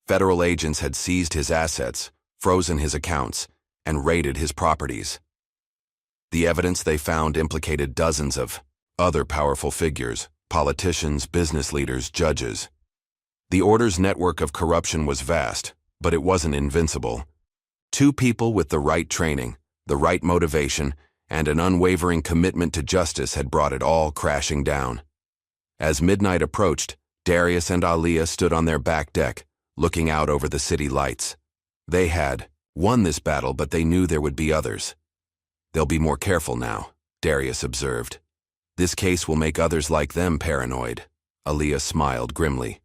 Federal agents had seized his assets, frozen his accounts, and raided his properties. The evidence they found implicated dozens of other powerful figures, politicians, business leaders, judges. The order's network of corruption was vast, but it wasn't invincible. Two people with the right training, the right motivation, and an unwavering commitment to justice had brought it all crashing down. As midnight approached, Darius and Aaliyah stood on their back deck, looking out over the city lights. They had won this battle, but they knew there would be others. "They'll be more careful now," Darius observed. "This case will make others like them paranoid." Aaliyah smiled grimly.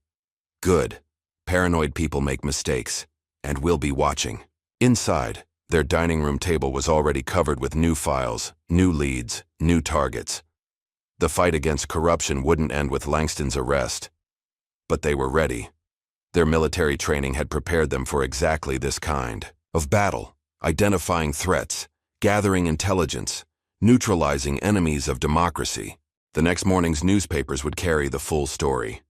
"Good. Paranoid people make mistakes, and we'll be watching." Inside, their dining room table was already covered with new files, new leads, new targets. The fight against corruption wouldn't end with Langston's arrest. But they were ready. Their military training had prepared them for exactly this kind of battle, identifying threats, gathering intelligence, neutralizing enemies of democracy. The next morning's newspapers would carry the full story.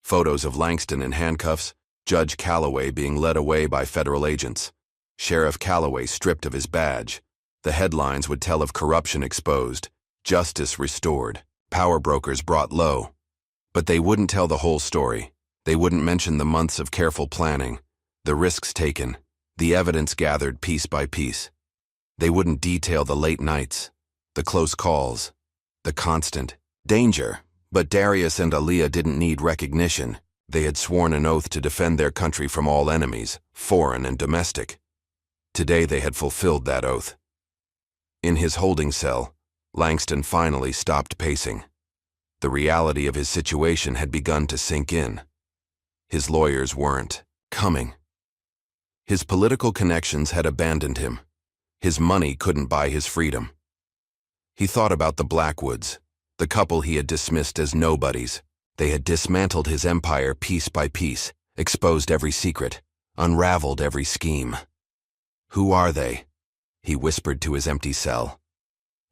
Photos of Langston in handcuffs, Judge Calloway being led away by federal agents, Sheriff Calloway stripped of his badge. The headlines would tell of corruption exposed, justice restored, power brokers brought low. But they wouldn't tell the whole story. They wouldn't mention the months of careful planning, the risks taken, the evidence gathered piece by piece. They wouldn't detail the late nights, the close calls, the constant danger. But Darius and Aaliyah didn't need recognition. They had sworn an oath to defend their country from all enemies, foreign and domestic. Today they had fulfilled that oath. In his holding cell, Langston finally stopped pacing. The reality of his situation had begun to sink in. His lawyers weren't coming. His political connections had abandoned him. His money couldn't buy his freedom. He thought about the Blackwoods, the couple he had dismissed as nobodies. They had dismantled his empire piece by piece, exposed every secret, unraveled every scheme. "Who are they?" he whispered to his empty cell.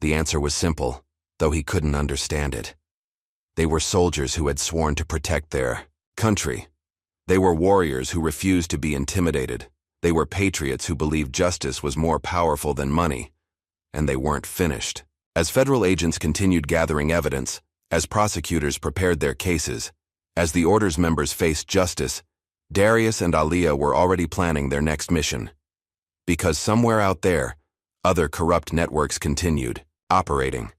The answer was simple, though he couldn't understand it. They were soldiers who had sworn to protect their country. They were warriors who refused to be intimidated. They were patriots who believed justice was more powerful than money. And they weren't finished. As federal agents continued gathering evidence, as prosecutors prepared their cases, as the Order's members faced justice, Darius and Aaliyah were already planning their next mission. Because somewhere out there, other corrupt networks continued operating.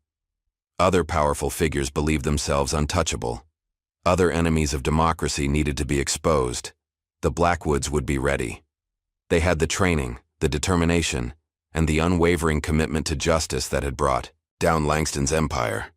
Other powerful figures believed themselves untouchable. Other enemies of democracy needed to be exposed. The Blackwoods would be ready. They had the training, the determination, and the unwavering commitment to justice that had brought down Langston's empire.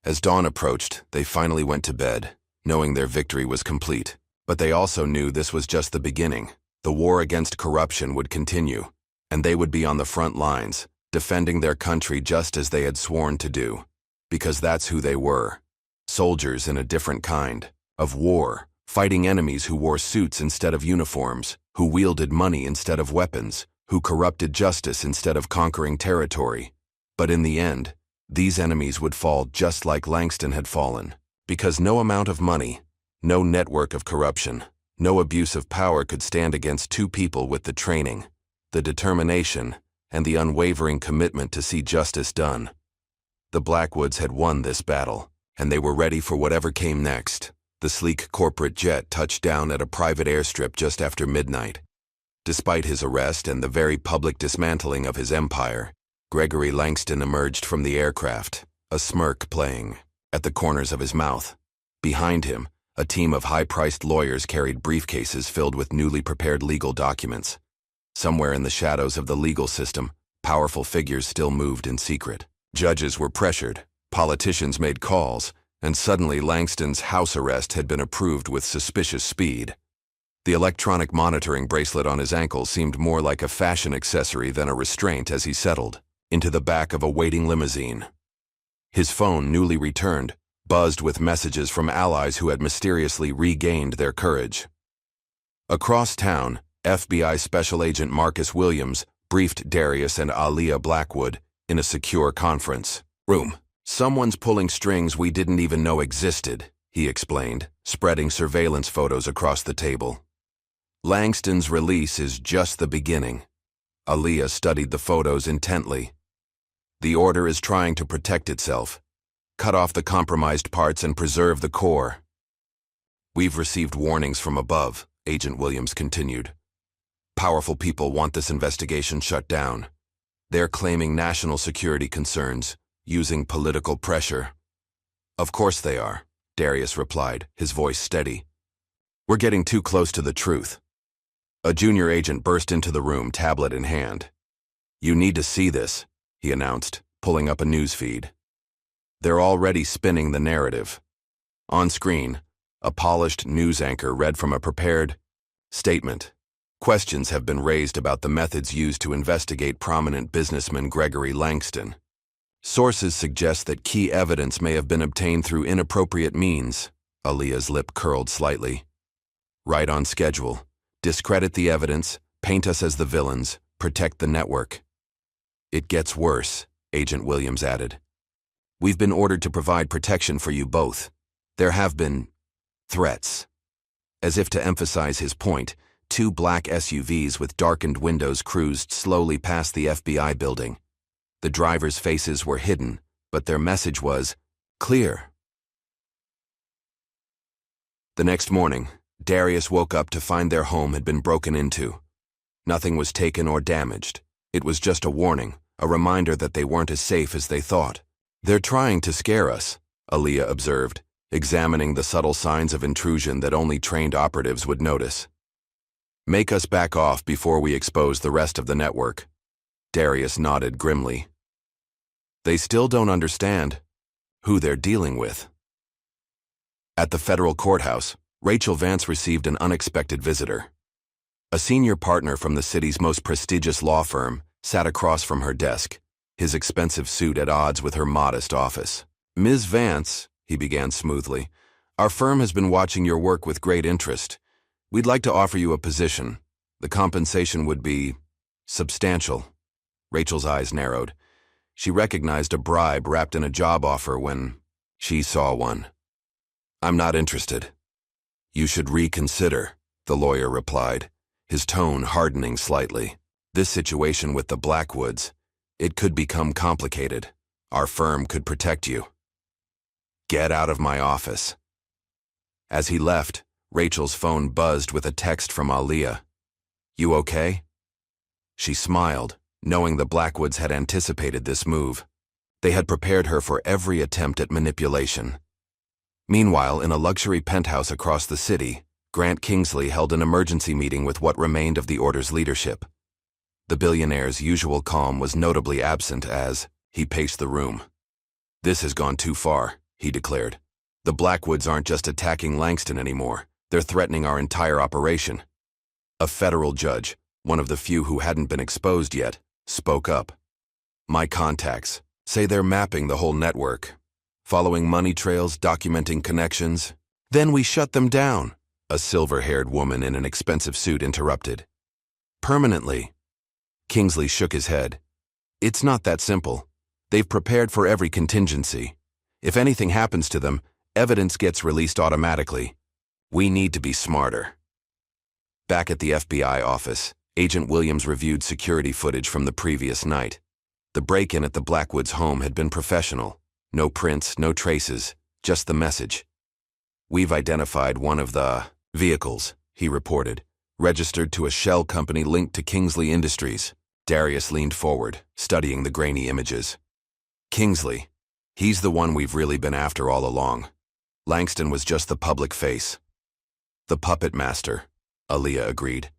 As dawn approached, they finally went to bed, knowing their victory was complete. But they also knew this was just the beginning. The war against corruption would continue, and they would be on the front lines, defending their country just as they had sworn to do. Because that's who they were. Soldiers in a different kind of war, fighting enemies who wore suits instead of uniforms, who wielded money instead of weapons, who corrupted justice instead of conquering territory. But in the end, these enemies would fall just like Langston had fallen, because no amount of money, no network of corruption, no abuse of power could stand against two people with the training, the determination, and the unwavering commitment to see justice done. The Blackwoods had won this battle, and they were ready for whatever came next. The sleek corporate jet touched down at a private airstrip just after midnight. Despite his arrest and the very public dismantling of his empire, Gregory Langston emerged from the aircraft, a smirk playing at the corners of his mouth. Behind him, a team of high-priced lawyers carried briefcases filled with newly prepared legal documents. Somewhere in the shadows of the legal system, powerful figures still moved in secret. Judges were pressured, politicians made calls, and suddenly Langston's house arrest had been approved with suspicious speed. The electronic monitoring bracelet on his ankle seemed more like a fashion accessory than a restraint as he settled into the back of a waiting limousine. His phone, newly returned, buzzed with messages from allies who had mysteriously regained their courage. Across town, FBI Special Agent Marcus Williams briefed Darius and Aaliyah Blackwood in a secure conference room. "Someone's pulling strings we didn't even know existed," he explained, spreading surveillance photos across the table. "Langston's release is just the beginning." Aaliyah studied the photos intently. "The Order is trying to protect itself, cut off the compromised parts and preserve the core." "We've received warnings from above," Agent Williams continued. "Powerful people want this investigation shut down. They're claiming national security concerns, using political pressure." "Of course they are," Darius replied, his voice steady. "We're getting too close to the truth." A junior agent burst into the room, tablet in hand. "You need to see this," he announced, pulling up a news feed. They're already spinning the narrative. On screen, a polished news anchor read from a prepared statement. Questions have been raised about the methods used to investigate prominent businessman Gregory Langston. Sources suggest that key evidence may have been obtained through inappropriate means. Aaliyah's lip curled slightly. "Right on schedule. Discredit the evidence, paint us as the villains, protect the network." "It gets worse," Agent Williams added. We've been ordered to provide protection for you both. There have been threats. As if to emphasize his point, 2 black SUVs with darkened windows cruised slowly past the FBI building. The drivers' faces were hidden, but their message was clear. The next morning, Darius woke up to find their home had been broken into. Nothing was taken or damaged. It was just a warning, a reminder that they weren't as safe as they thought. "They're trying to scare us," Aaliyah observed, examining the subtle signs of intrusion that only trained operatives would notice. "Make us back off before we expose the rest of the network." Darius nodded grimly. They still don't understand who they're dealing with. At the federal courthouse, Rachel Vance received an unexpected visitor. A senior partner from the city's most prestigious law firm sat across from her desk, his expensive suit at odds with her modest office. "Ms. Vance," he began smoothly, "our firm has been watching your work with great interest. We'd like to offer you a position. The compensation would be substantial." Rachel's eyes narrowed. She recognized a bribe wrapped in a job offer when she saw one. "I'm not interested." "You should reconsider," the lawyer replied, his tone hardening slightly. "This situation with the Blackwoods, it could become complicated. Our firm could protect you." "Get out of my office." As he left, Rachel's phone buzzed with a text from Aaliyah. "You okay?" She smiled, knowing the Blackwoods had anticipated this move. They had prepared her for every attempt at manipulation. Meanwhile, in a luxury penthouse across the city, Grant Kingsley held an emergency meeting with what remained of the order's leadership. The billionaire's usual calm was notably absent as he paced the room. "This has gone too far," he declared. "The Blackwoods aren't just attacking Langston anymore. They're threatening our entire operation." A federal judge, one of the few who hadn't been exposed yet, spoke up. "My contacts say they're mapping the whole network, following money trails, documenting connections." "Then we shut them down," a silver-haired woman in an expensive suit interrupted. "Permanently." Kingsley shook his head. "It's not that simple. They've prepared for every contingency. If anything happens to them, evidence gets released automatically. We need to be smarter." Back at the FBI office, Agent Williams reviewed security footage from the previous night. The break-in at the Blackwoods' home had been professional. No prints, no traces, just the message. "We've identified one of the vehicles," he reported, "registered to a shell company linked to Kingsley Industries." Darius leaned forward, studying the grainy images. "Kingsley, he's the one we've really been after all along. Langston was just the public face." "The puppet master," Aaliyah agreed.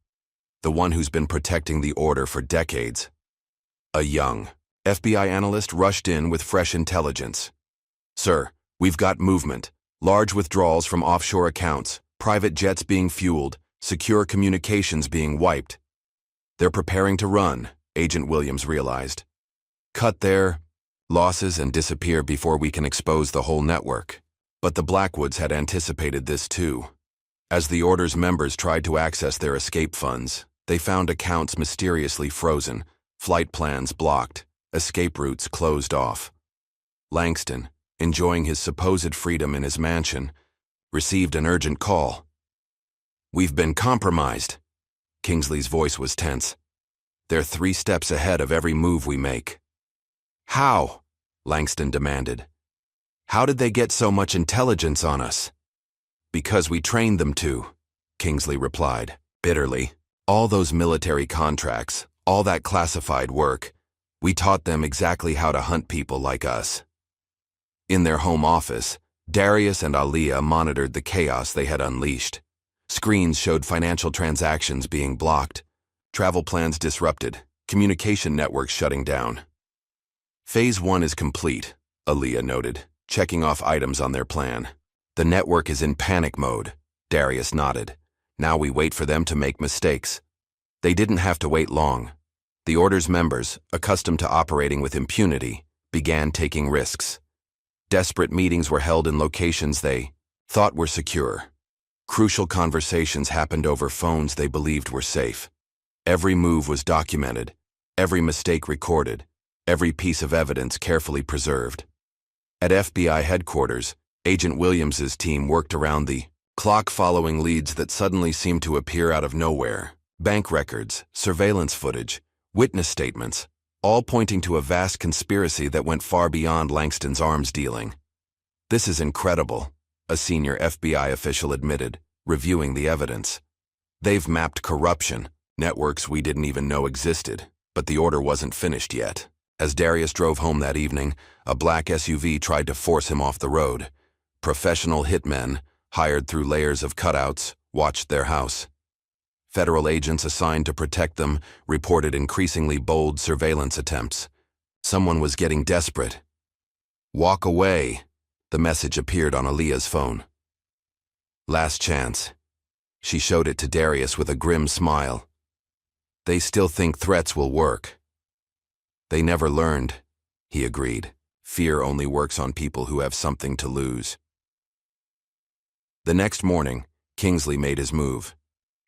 "The one who's been protecting the order for decades." A young FBI analyst rushed in with fresh intelligence. "Sir, we've got movement. Large withdrawals from offshore accounts, private jets being fueled, secure communications being wiped." "They're preparing to run," Agent Williams realized. "Cut their losses and disappear before we can expose the whole network." But the Blackwoods had anticipated this too. As the order's members tried to access their escape funds, they found accounts mysteriously frozen, flight plans blocked, escape routes closed off. Langston, enjoying his supposed freedom in his mansion, received an urgent call. "We've been compromised." Kingsley's voice was tense. "They're 3 steps ahead of every move we make." "How?" Langston demanded. "How did they get so much intelligence on us?" "Because we trained them to," Kingsley replied, bitterly. "All those military contracts, all that classified work, we taught them exactly how to hunt people like us." In their home office, Darius and Aaliyah monitored the chaos they had unleashed. Screens showed financial transactions being blocked, travel plans disrupted, communication networks shutting down. "Phase 1 is complete," Aaliyah noted, checking off items on their plan. "The network is in panic mode," Darius nodded. "Now we wait for them to make mistakes." They didn't have to wait long. The order's members, accustomed to operating with impunity, began taking risks. Desperate meetings were held in locations they thought were secure. Crucial conversations happened over phones they believed were safe. Every move was documented, every mistake recorded, every piece of evidence carefully preserved. At FBI headquarters, Agent Williams's team worked around the clock following leads that suddenly seemed to appear out of nowhere. Bank records, surveillance footage, witness statements, all pointing to a vast conspiracy that went far beyond Langston's arms dealing. "This is incredible," a senior FBI official admitted, reviewing the evidence. "They've mapped corruption, networks we didn't even know existed, but the order wasn't finished yet." As Darius drove home that evening, a black SUV tried to force him off the road. Professional hitmen, hired through layers of cutouts, watched their house. Federal agents assigned to protect them reported increasingly bold surveillance attempts. Someone was getting desperate. "Walk away," the message appeared on Aaliyah's phone. "Last chance." She showed it to Darius with a grim smile. "They still think threats will work." "They never learned," he agreed. "Fear only works on people who have something to lose." The next morning, Kingsley made his move.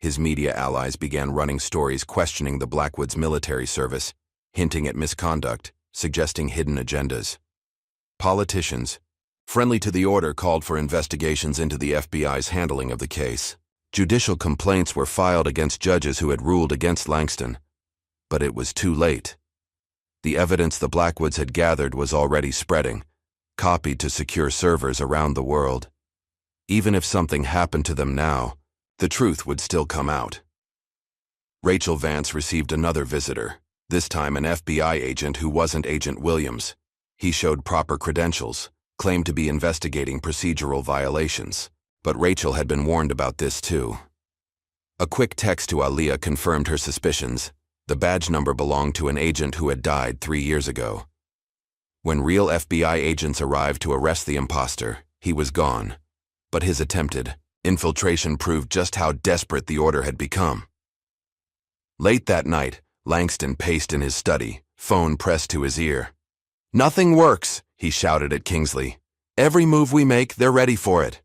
His media allies began running stories questioning the Blackwoods military service, hinting at misconduct, suggesting hidden agendas. Politicians, friendly to the order, called for investigations into the FBI's handling of the case. Judicial complaints were filed against judges who had ruled against Langston. But it was too late. The evidence the Blackwoods had gathered was already spreading, copied to secure servers around the world. Even if something happened to them now, the truth would still come out. Rachel Vance received another visitor, this time an FBI agent who wasn't Agent Williams. He showed proper credentials, claimed to be investigating procedural violations. But Rachel had been warned about this too. A quick text to Aaliyah confirmed her suspicions. The badge number belonged to an agent who had died 3 years ago. When real FBI agents arrived to arrest the imposter, he was gone. But his attempted infiltration proved just how desperate the order had become. Late that night, Langston paced in his study, phone pressed to his ear. "Nothing works," he shouted at Kingsley. "Every move we make, they're ready for it."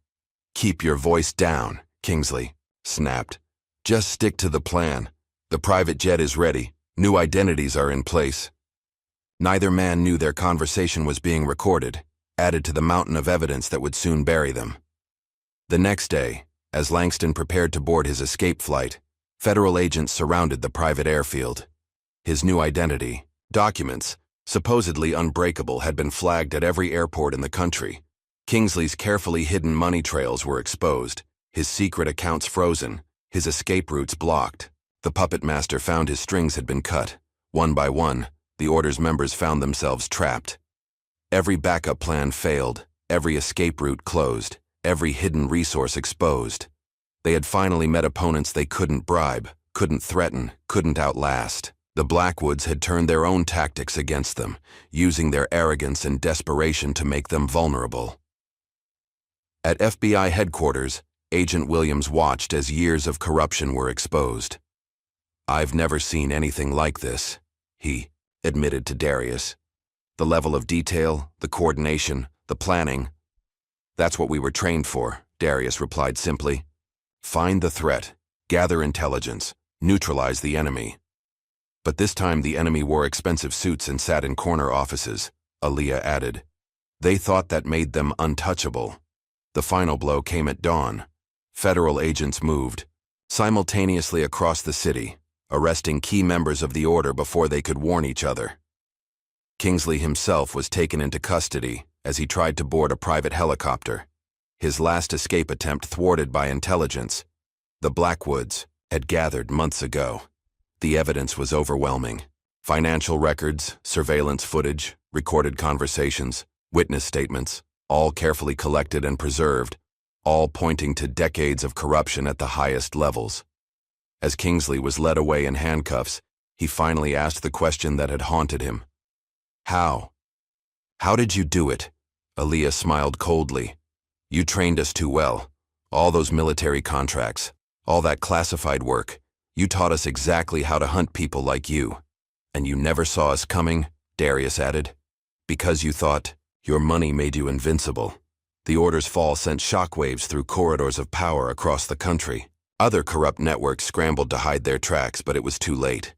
"Keep your voice down," Kingsley snapped. "Just stick to the plan. The private jet is ready. New identities are in place." Neither man knew their conversation was being recorded, added to the mountain of evidence that would soon bury them. The next day, as Langston prepared to board his escape flight, federal agents surrounded the private airfield. His new identity, documents, supposedly unbreakable, had been flagged at every airport in the country. Kingsley's carefully hidden money trails were exposed, his secret accounts frozen, his escape routes blocked. The puppet master found his strings had been cut. One by one, the order's members found themselves trapped. Every backup plan failed, every escape route closed, every hidden resource exposed. They had finally met opponents they couldn't bribe, couldn't threaten, couldn't outlast. The Blackwoods had turned their own tactics against them, using their arrogance and desperation to make them vulnerable. At FBI headquarters, Agent Williams watched as years of corruption were exposed. "I've never seen anything like this," he admitted to Darius. "The level of detail, the coordination, the planning. That's what we were trained for," Darius replied simply. "Find the threat, gather intelligence, neutralize the enemy." But this time the enemy wore expensive suits and sat in corner offices, Aaliyah added. They thought that made them untouchable. The final blow came at dawn. Federal agents moved simultaneously across the city, arresting key members of the order before they could warn each other. Kingsley himself was taken into custody as he tried to board a private helicopter, his last escape attempt thwarted by intelligence. The Blackwoods had gathered months ago. The evidence was overwhelming. Financial records, surveillance footage, recorded conversations, witness statements, all carefully collected and preserved, all pointing to decades of corruption at the highest levels. As Kingsley was led away in handcuffs, he finally asked the question that had haunted him. "How? How did you do it?" Aaliyah smiled coldly. "You trained us too well. All those military contracts, all that classified work. You taught us exactly how to hunt people like you. And you never saw us coming," Darius added. "Because you thought your money made you invincible." The order's fall sent shockwaves through corridors of power across the country. Other corrupt networks scrambled to hide their tracks, but it was too late.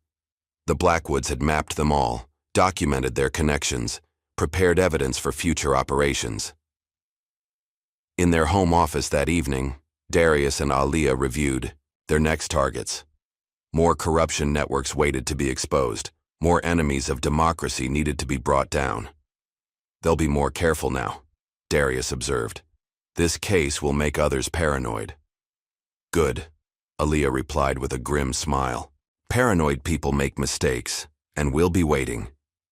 The Blackwoods had mapped them all, documented their connections, prepared evidence for future operations. In their home office that evening, Darius and Aliyah reviewed their next targets. More corruption networks waited to be exposed. More enemies of democracy needed to be brought down. "They'll be more careful now," Darius observed. "This case will make others paranoid." "Good," Aliyah replied with a grim smile. "Paranoid people make mistakes, and we'll be waiting.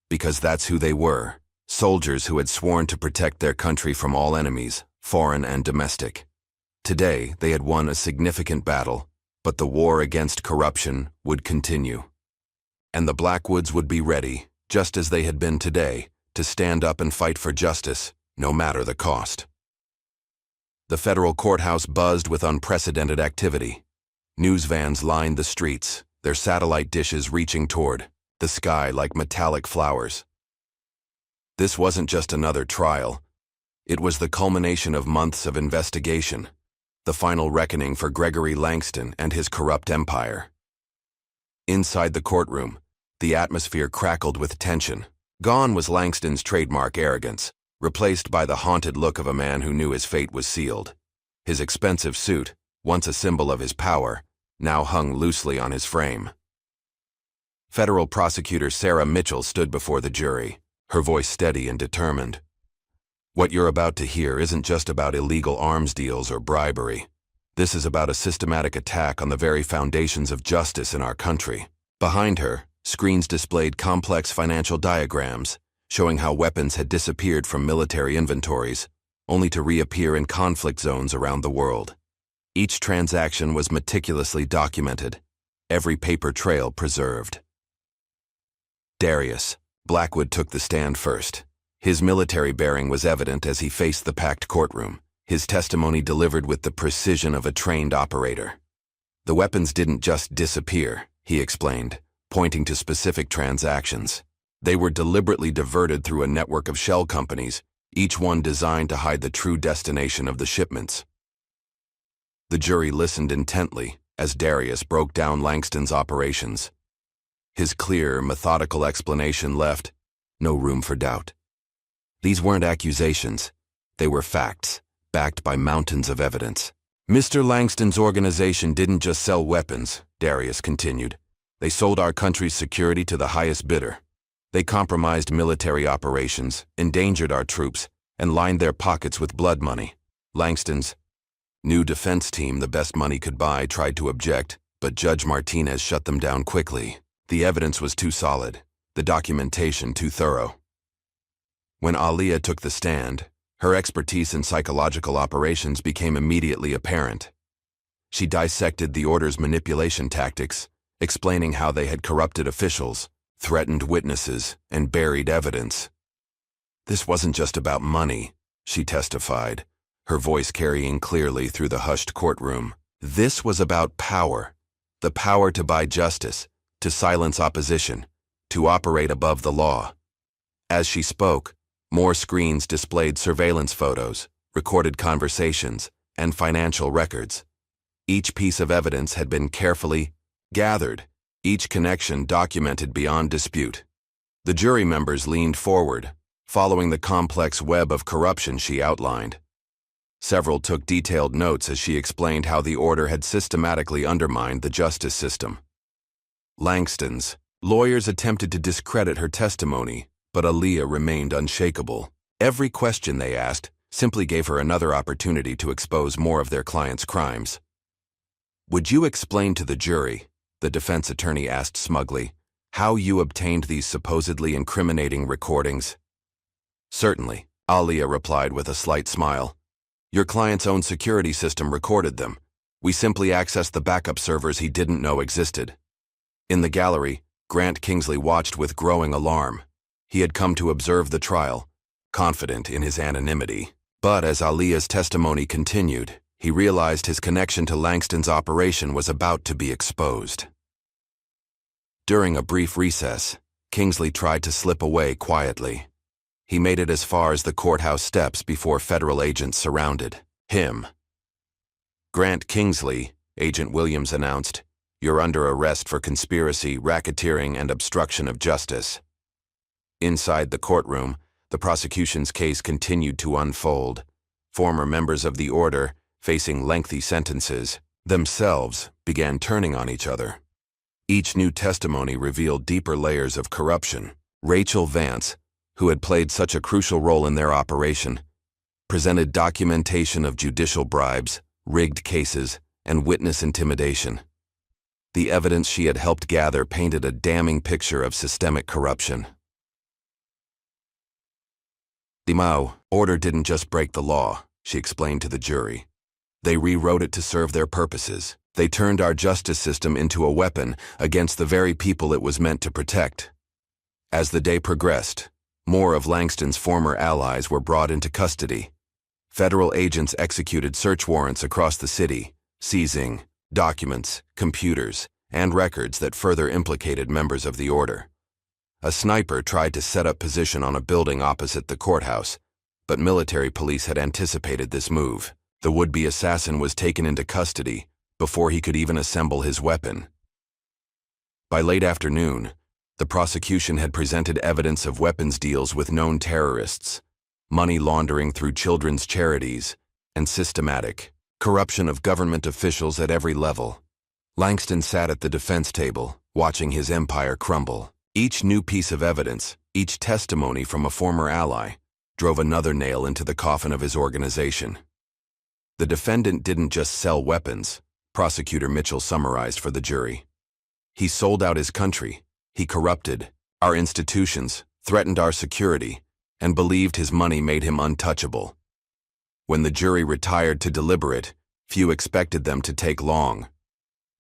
Because that's who they were, soldiers who had sworn to protect their country from all enemies, foreign and domestic. Today, they had won a significant battle, but the war against corruption would continue. And the Blackwoods would be ready, just as they had been today, to stand up and fight for justice, no matter the cost." The federal courthouse buzzed with unprecedented activity. News vans lined the streets, their satellite dishes reaching toward the sky like metallic flowers. This wasn't just another trial. It was the culmination of months of investigation, the final reckoning for Gregory Langston and his corrupt empire. Inside the courtroom, the atmosphere crackled with tension. Gone was Langston's trademark arrogance, replaced by the haunted look of a man who knew his fate was sealed. His expensive suit, once a symbol of his power, now hung loosely on his frame. Federal prosecutor Sarah Mitchell stood before the jury, her voice steady and determined. "What you're about to hear isn't just about illegal arms deals or bribery. This is about a systematic attack on the very foundations of justice in our country." Behind her, screens displayed complex financial diagrams, showing how weapons had disappeared from military inventories, only to reappear in conflict zones around the world. Each transaction was meticulously documented, every paper trail preserved. Darius Blackwood took the stand first. His military bearing was evident as he faced the packed courtroom, his testimony delivered with the precision of a trained operator. "The weapons didn't just disappear," he explained, pointing to specific transactions. "They were deliberately diverted through a network of shell companies, each one designed to hide the true destination of the shipments." The jury listened intently as Darius broke down Langston's operations. His clear, methodical explanation left no room for doubt. These weren't accusations. They were facts, backed by mountains of evidence. "Mr. Langston's organization didn't just sell weapons," Darius continued. "They sold our country's security to the highest bidder. They compromised military operations, endangered our troops, and lined their pockets with blood money. Langston's new defense team, the best money could buy, tried to object, but Judge Martinez shut them down quickly. The evidence was too solid, the documentation too thorough." When Aliyah took the stand, her expertise in psychological operations became immediately apparent. She dissected the order's manipulation tactics, explaining how they had corrupted officials, threatened witnesses, and buried evidence. "This wasn't just about money," she testified, her voice carrying clearly through the hushed courtroom. "This was about power, the power to buy justice, to silence opposition, to operate above the law." As she spoke, more screens displayed surveillance photos, recorded conversations, and financial records. Each piece of evidence had been carefully gathered, each connection documented beyond dispute. The jury members leaned forward, following the complex web of corruption she outlined. Several took detailed notes as she explained how the order had systematically undermined the justice system. Langston's lawyers attempted to discredit her testimony, but Aliyah remained unshakable. Every question they asked simply gave her another opportunity to expose more of their client's crimes. "Would you explain to the jury," the defense attorney asked smugly, "how you obtained these supposedly incriminating recordings?" "Certainly," Aliyah replied with a slight smile. "Your client's own security system recorded them. We simply accessed the backup servers he didn't know existed." In the gallery, Grant Kingsley watched with growing alarm. He had come to observe the trial, confident in his anonymity. But as Aliyah's testimony continued, he realized his connection to Langston's operation was about to be exposed. During a brief recess, Kingsley tried to slip away quietly. He made it as far as the courthouse steps before federal agents surrounded him. "Grant Kingsley," Agent Williams announced, "you're under arrest for conspiracy, racketeering, and obstruction of justice." Inside the courtroom, The prosecution's case continued to unfold. Former members of the order, facing lengthy sentences, themselves began turning on each other. Each new testimony revealed deeper layers of corruption. Rachel Vance, who had played such a crucial role in their operation, presented documentation of judicial bribes, rigged cases, and witness intimidation. The evidence she had helped gather painted a damning picture of systemic corruption. The Mao order didn't just break the law, she explained to the jury. They rewrote it to serve their purposes. They turned our justice system into a weapon against the very people it was meant to protect. As the day progressed, more of Langston's former allies were brought into custody. Federal agents executed search warrants across the city, seizing documents, computers, and records that further implicated members of the order. A sniper tried to set up position on a building opposite the courthouse, but military police had anticipated this move. The would-be assassin was taken into custody before he could even assemble his weapon. By late afternoon, the prosecution had presented evidence of weapons deals with known terrorists, money laundering through children's charities, and systematic corruption of government officials at every level. Langston sat at the defense table, watching his empire crumble. Each new piece of evidence, each testimony from a former ally, drove another nail into the coffin of his organization. The defendant didn't just sell weapons, Prosecutor Mitchell summarized for the jury. He sold out his country, he corrupted our institutions, threatened our security, and believed his money made him untouchable. When the jury retired to deliberate, few expected them to take long.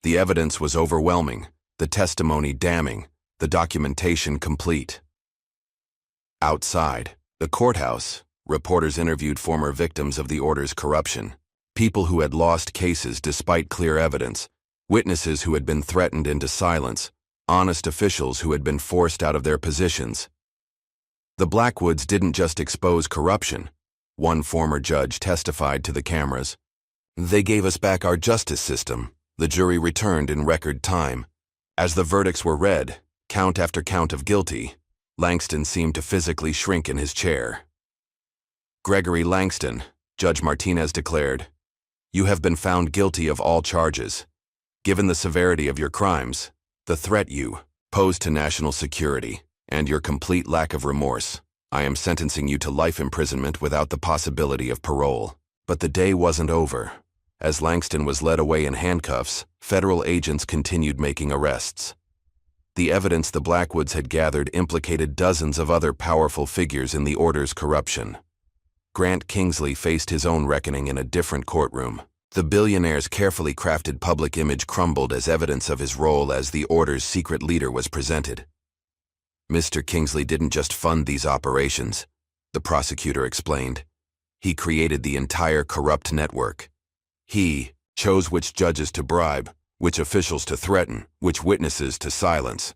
The evidence was overwhelming, the testimony damning, the documentation complete. Outside the courthouse, reporters interviewed former victims of the order's corruption, people who had lost cases despite clear evidence, witnesses who had been threatened into silence, honest officials who had been forced out of their positions. The Blackwoods didn't just expose corruption. One former judge testified to the cameras. They gave us back our justice system, the jury returned in record time. As the verdicts were read, count after count of guilty, Langston seemed to physically shrink in his chair. Gregory Langston, Judge Martinez declared, "You have been found guilty of all charges. Given the severity of your crimes, the threat you pose to national security, and your complete lack of remorse, I am sentencing you to life imprisonment without the possibility of parole." But the day wasn't over. As Langston was led away in handcuffs, federal agents continued making arrests. The evidence the Blackwoods had gathered implicated dozens of other powerful figures in the order's corruption. Grant Kingsley faced his own reckoning in a different courtroom. The billionaire's carefully crafted public image crumbled as evidence of his role as the order's secret leader was presented. Mr. Kingsley didn't just fund these operations, the prosecutor explained. He created the entire corrupt network. He chose which judges to bribe, which officials to threaten, which witnesses to silence.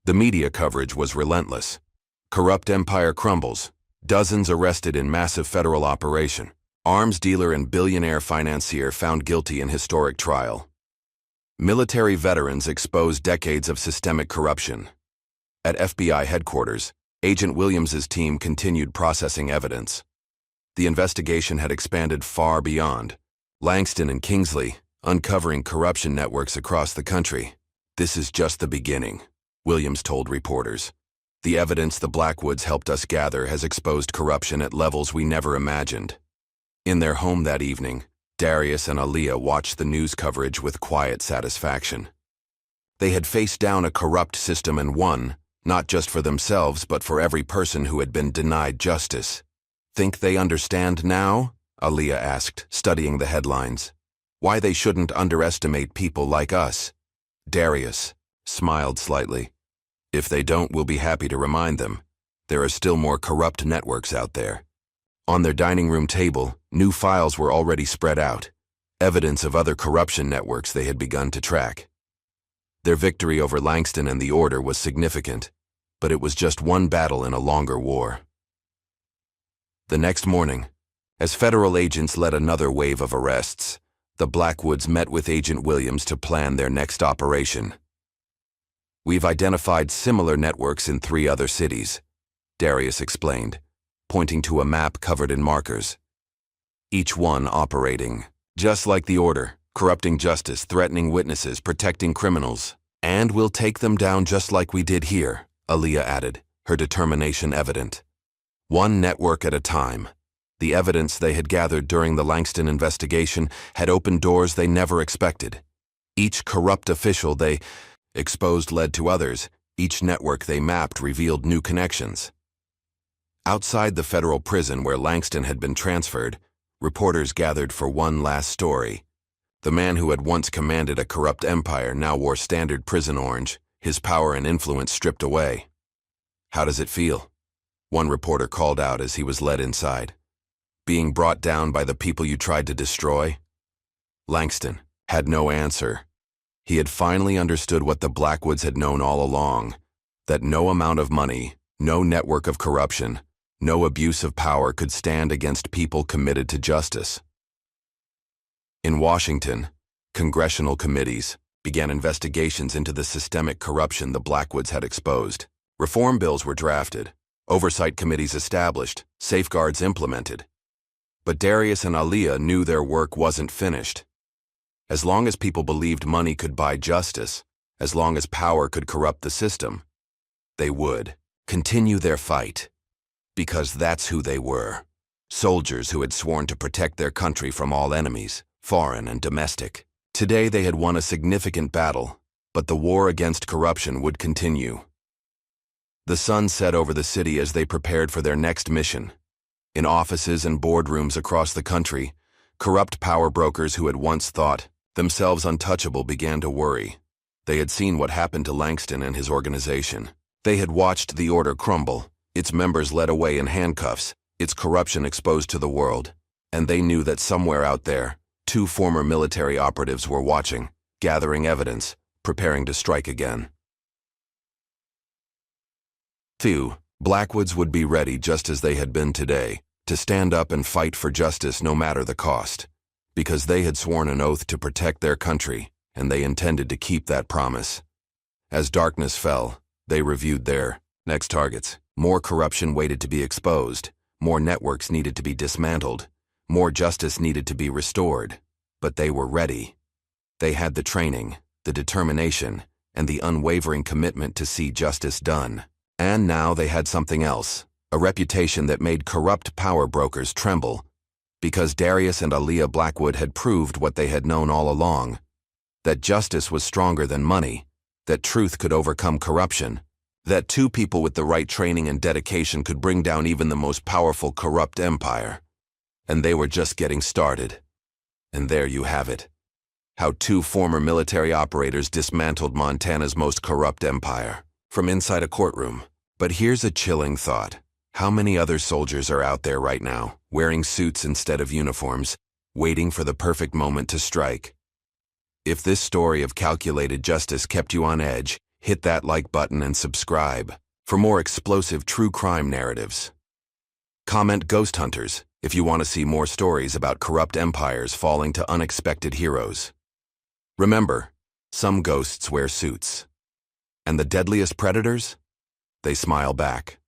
The media coverage was relentless. Corrupt empire crumbles, dozens arrested in massive federal operation, arms dealer and billionaire financier found guilty in historic trial. Military veterans exposed decades of systemic corruption. At FBI headquarters, Agent Williams's team continued processing evidence. The investigation had expanded far beyond Langston and Kingsley, uncovering corruption networks across the country. "This is just the beginning," Williams told reporters. "The evidence the Blackwoods helped us gather has exposed corruption at levels we never imagined." In their home that evening, Darius and Aaliyah watched the news coverage with quiet satisfaction. They had faced down a corrupt system and won, not just for themselves but for every person who had been denied justice. "Think they understand now?" Aaliyah asked, studying the headlines. "Why they shouldn't underestimate people like us?" Darius smiled slightly. "If they don't, we'll be happy to remind them. There are still more corrupt networks out there." On their dining room table, new files were already spread out, evidence of other corruption networks they had begun to track. Their victory over Langston and the Order was significant, but it was just one battle in a longer war. The next morning, as federal agents led another wave of arrests, the Blackwoods met with Agent Williams to plan their next operation. "We've identified similar networks in 3 other cities. Darius explained, pointing to a map covered in markers. Each one operating, just like the Order, corrupting justice, threatening witnesses, protecting criminals. And we'll take them down just like we did here, Aaliyah added, her determination evident. One network at a time. The evidence they had gathered during the Langston investigation had opened doors they never expected. Each corrupt official they exposed led to others. Each network they mapped revealed new connections. Outside the federal prison where Langston had been transferred, reporters gathered for one last story. The man who had once commanded a corrupt empire now wore standard prison orange, his power and influence stripped away. "How does it feel?" one reporter called out as he was led inside. "Being brought down by the people you tried to destroy?" Langston had no answer. He had finally understood what the Blackwoods had known all along, that no amount of money, no network of corruption, no abuse of power could stand against people committed to justice. In Washington, congressional committees began investigations into the systemic corruption the Blackwoods had exposed. Reform bills were drafted, oversight committees established, safeguards implemented. But Darius and Aaliyah knew their work wasn't finished. As long as people believed money could buy justice, as long as power could corrupt the system, they would continue their fight. Because that's who they were. Soldiers who had sworn to protect their country from all enemies, foreign and domestic. Today they had won a significant battle, but the war against corruption would continue. The sun set over the city as they prepared for their next mission. In offices and boardrooms across the country, corrupt power brokers who had once thought themselves untouchable began to worry. They had seen what happened to Langston and his organization. They had watched the Order crumble, its members led away in handcuffs, its corruption exposed to the world, and they knew that somewhere out there, 2 former military operatives were watching, gathering evidence, preparing to strike again. Blackwoods would be ready just as they had been today, to stand up and fight for justice no matter the cost, because they had sworn an oath to protect their country, and they intended to keep that promise. As darkness fell, they reviewed their next targets. More corruption waited to be exposed, more networks needed to be dismantled, more justice needed to be restored, but they were ready. They had the training, the determination, and the unwavering commitment to see justice done. And now they had something else, a reputation that made corrupt power brokers tremble, because Darius and Aaliyah Blackwood had proved what they had known all along, that justice was stronger than money, that truth could overcome corruption, that 2 people with the right training and dedication could bring down even the most powerful corrupt empire. And they were just getting started. And there you have it. How 2 former military operators dismantled Montana's most corrupt empire, from inside a courtroom. But here's a chilling thought. How many other soldiers are out there right now, wearing suits instead of uniforms, waiting for the perfect moment to strike? If this story of calculated justice kept you on edge, hit that like button and subscribe for more explosive true crime narratives. Comment Ghost Hunters if you want to see more stories about corrupt empires falling to unexpected heroes. Remember, some ghosts wear suits. And the deadliest predators? They smile back.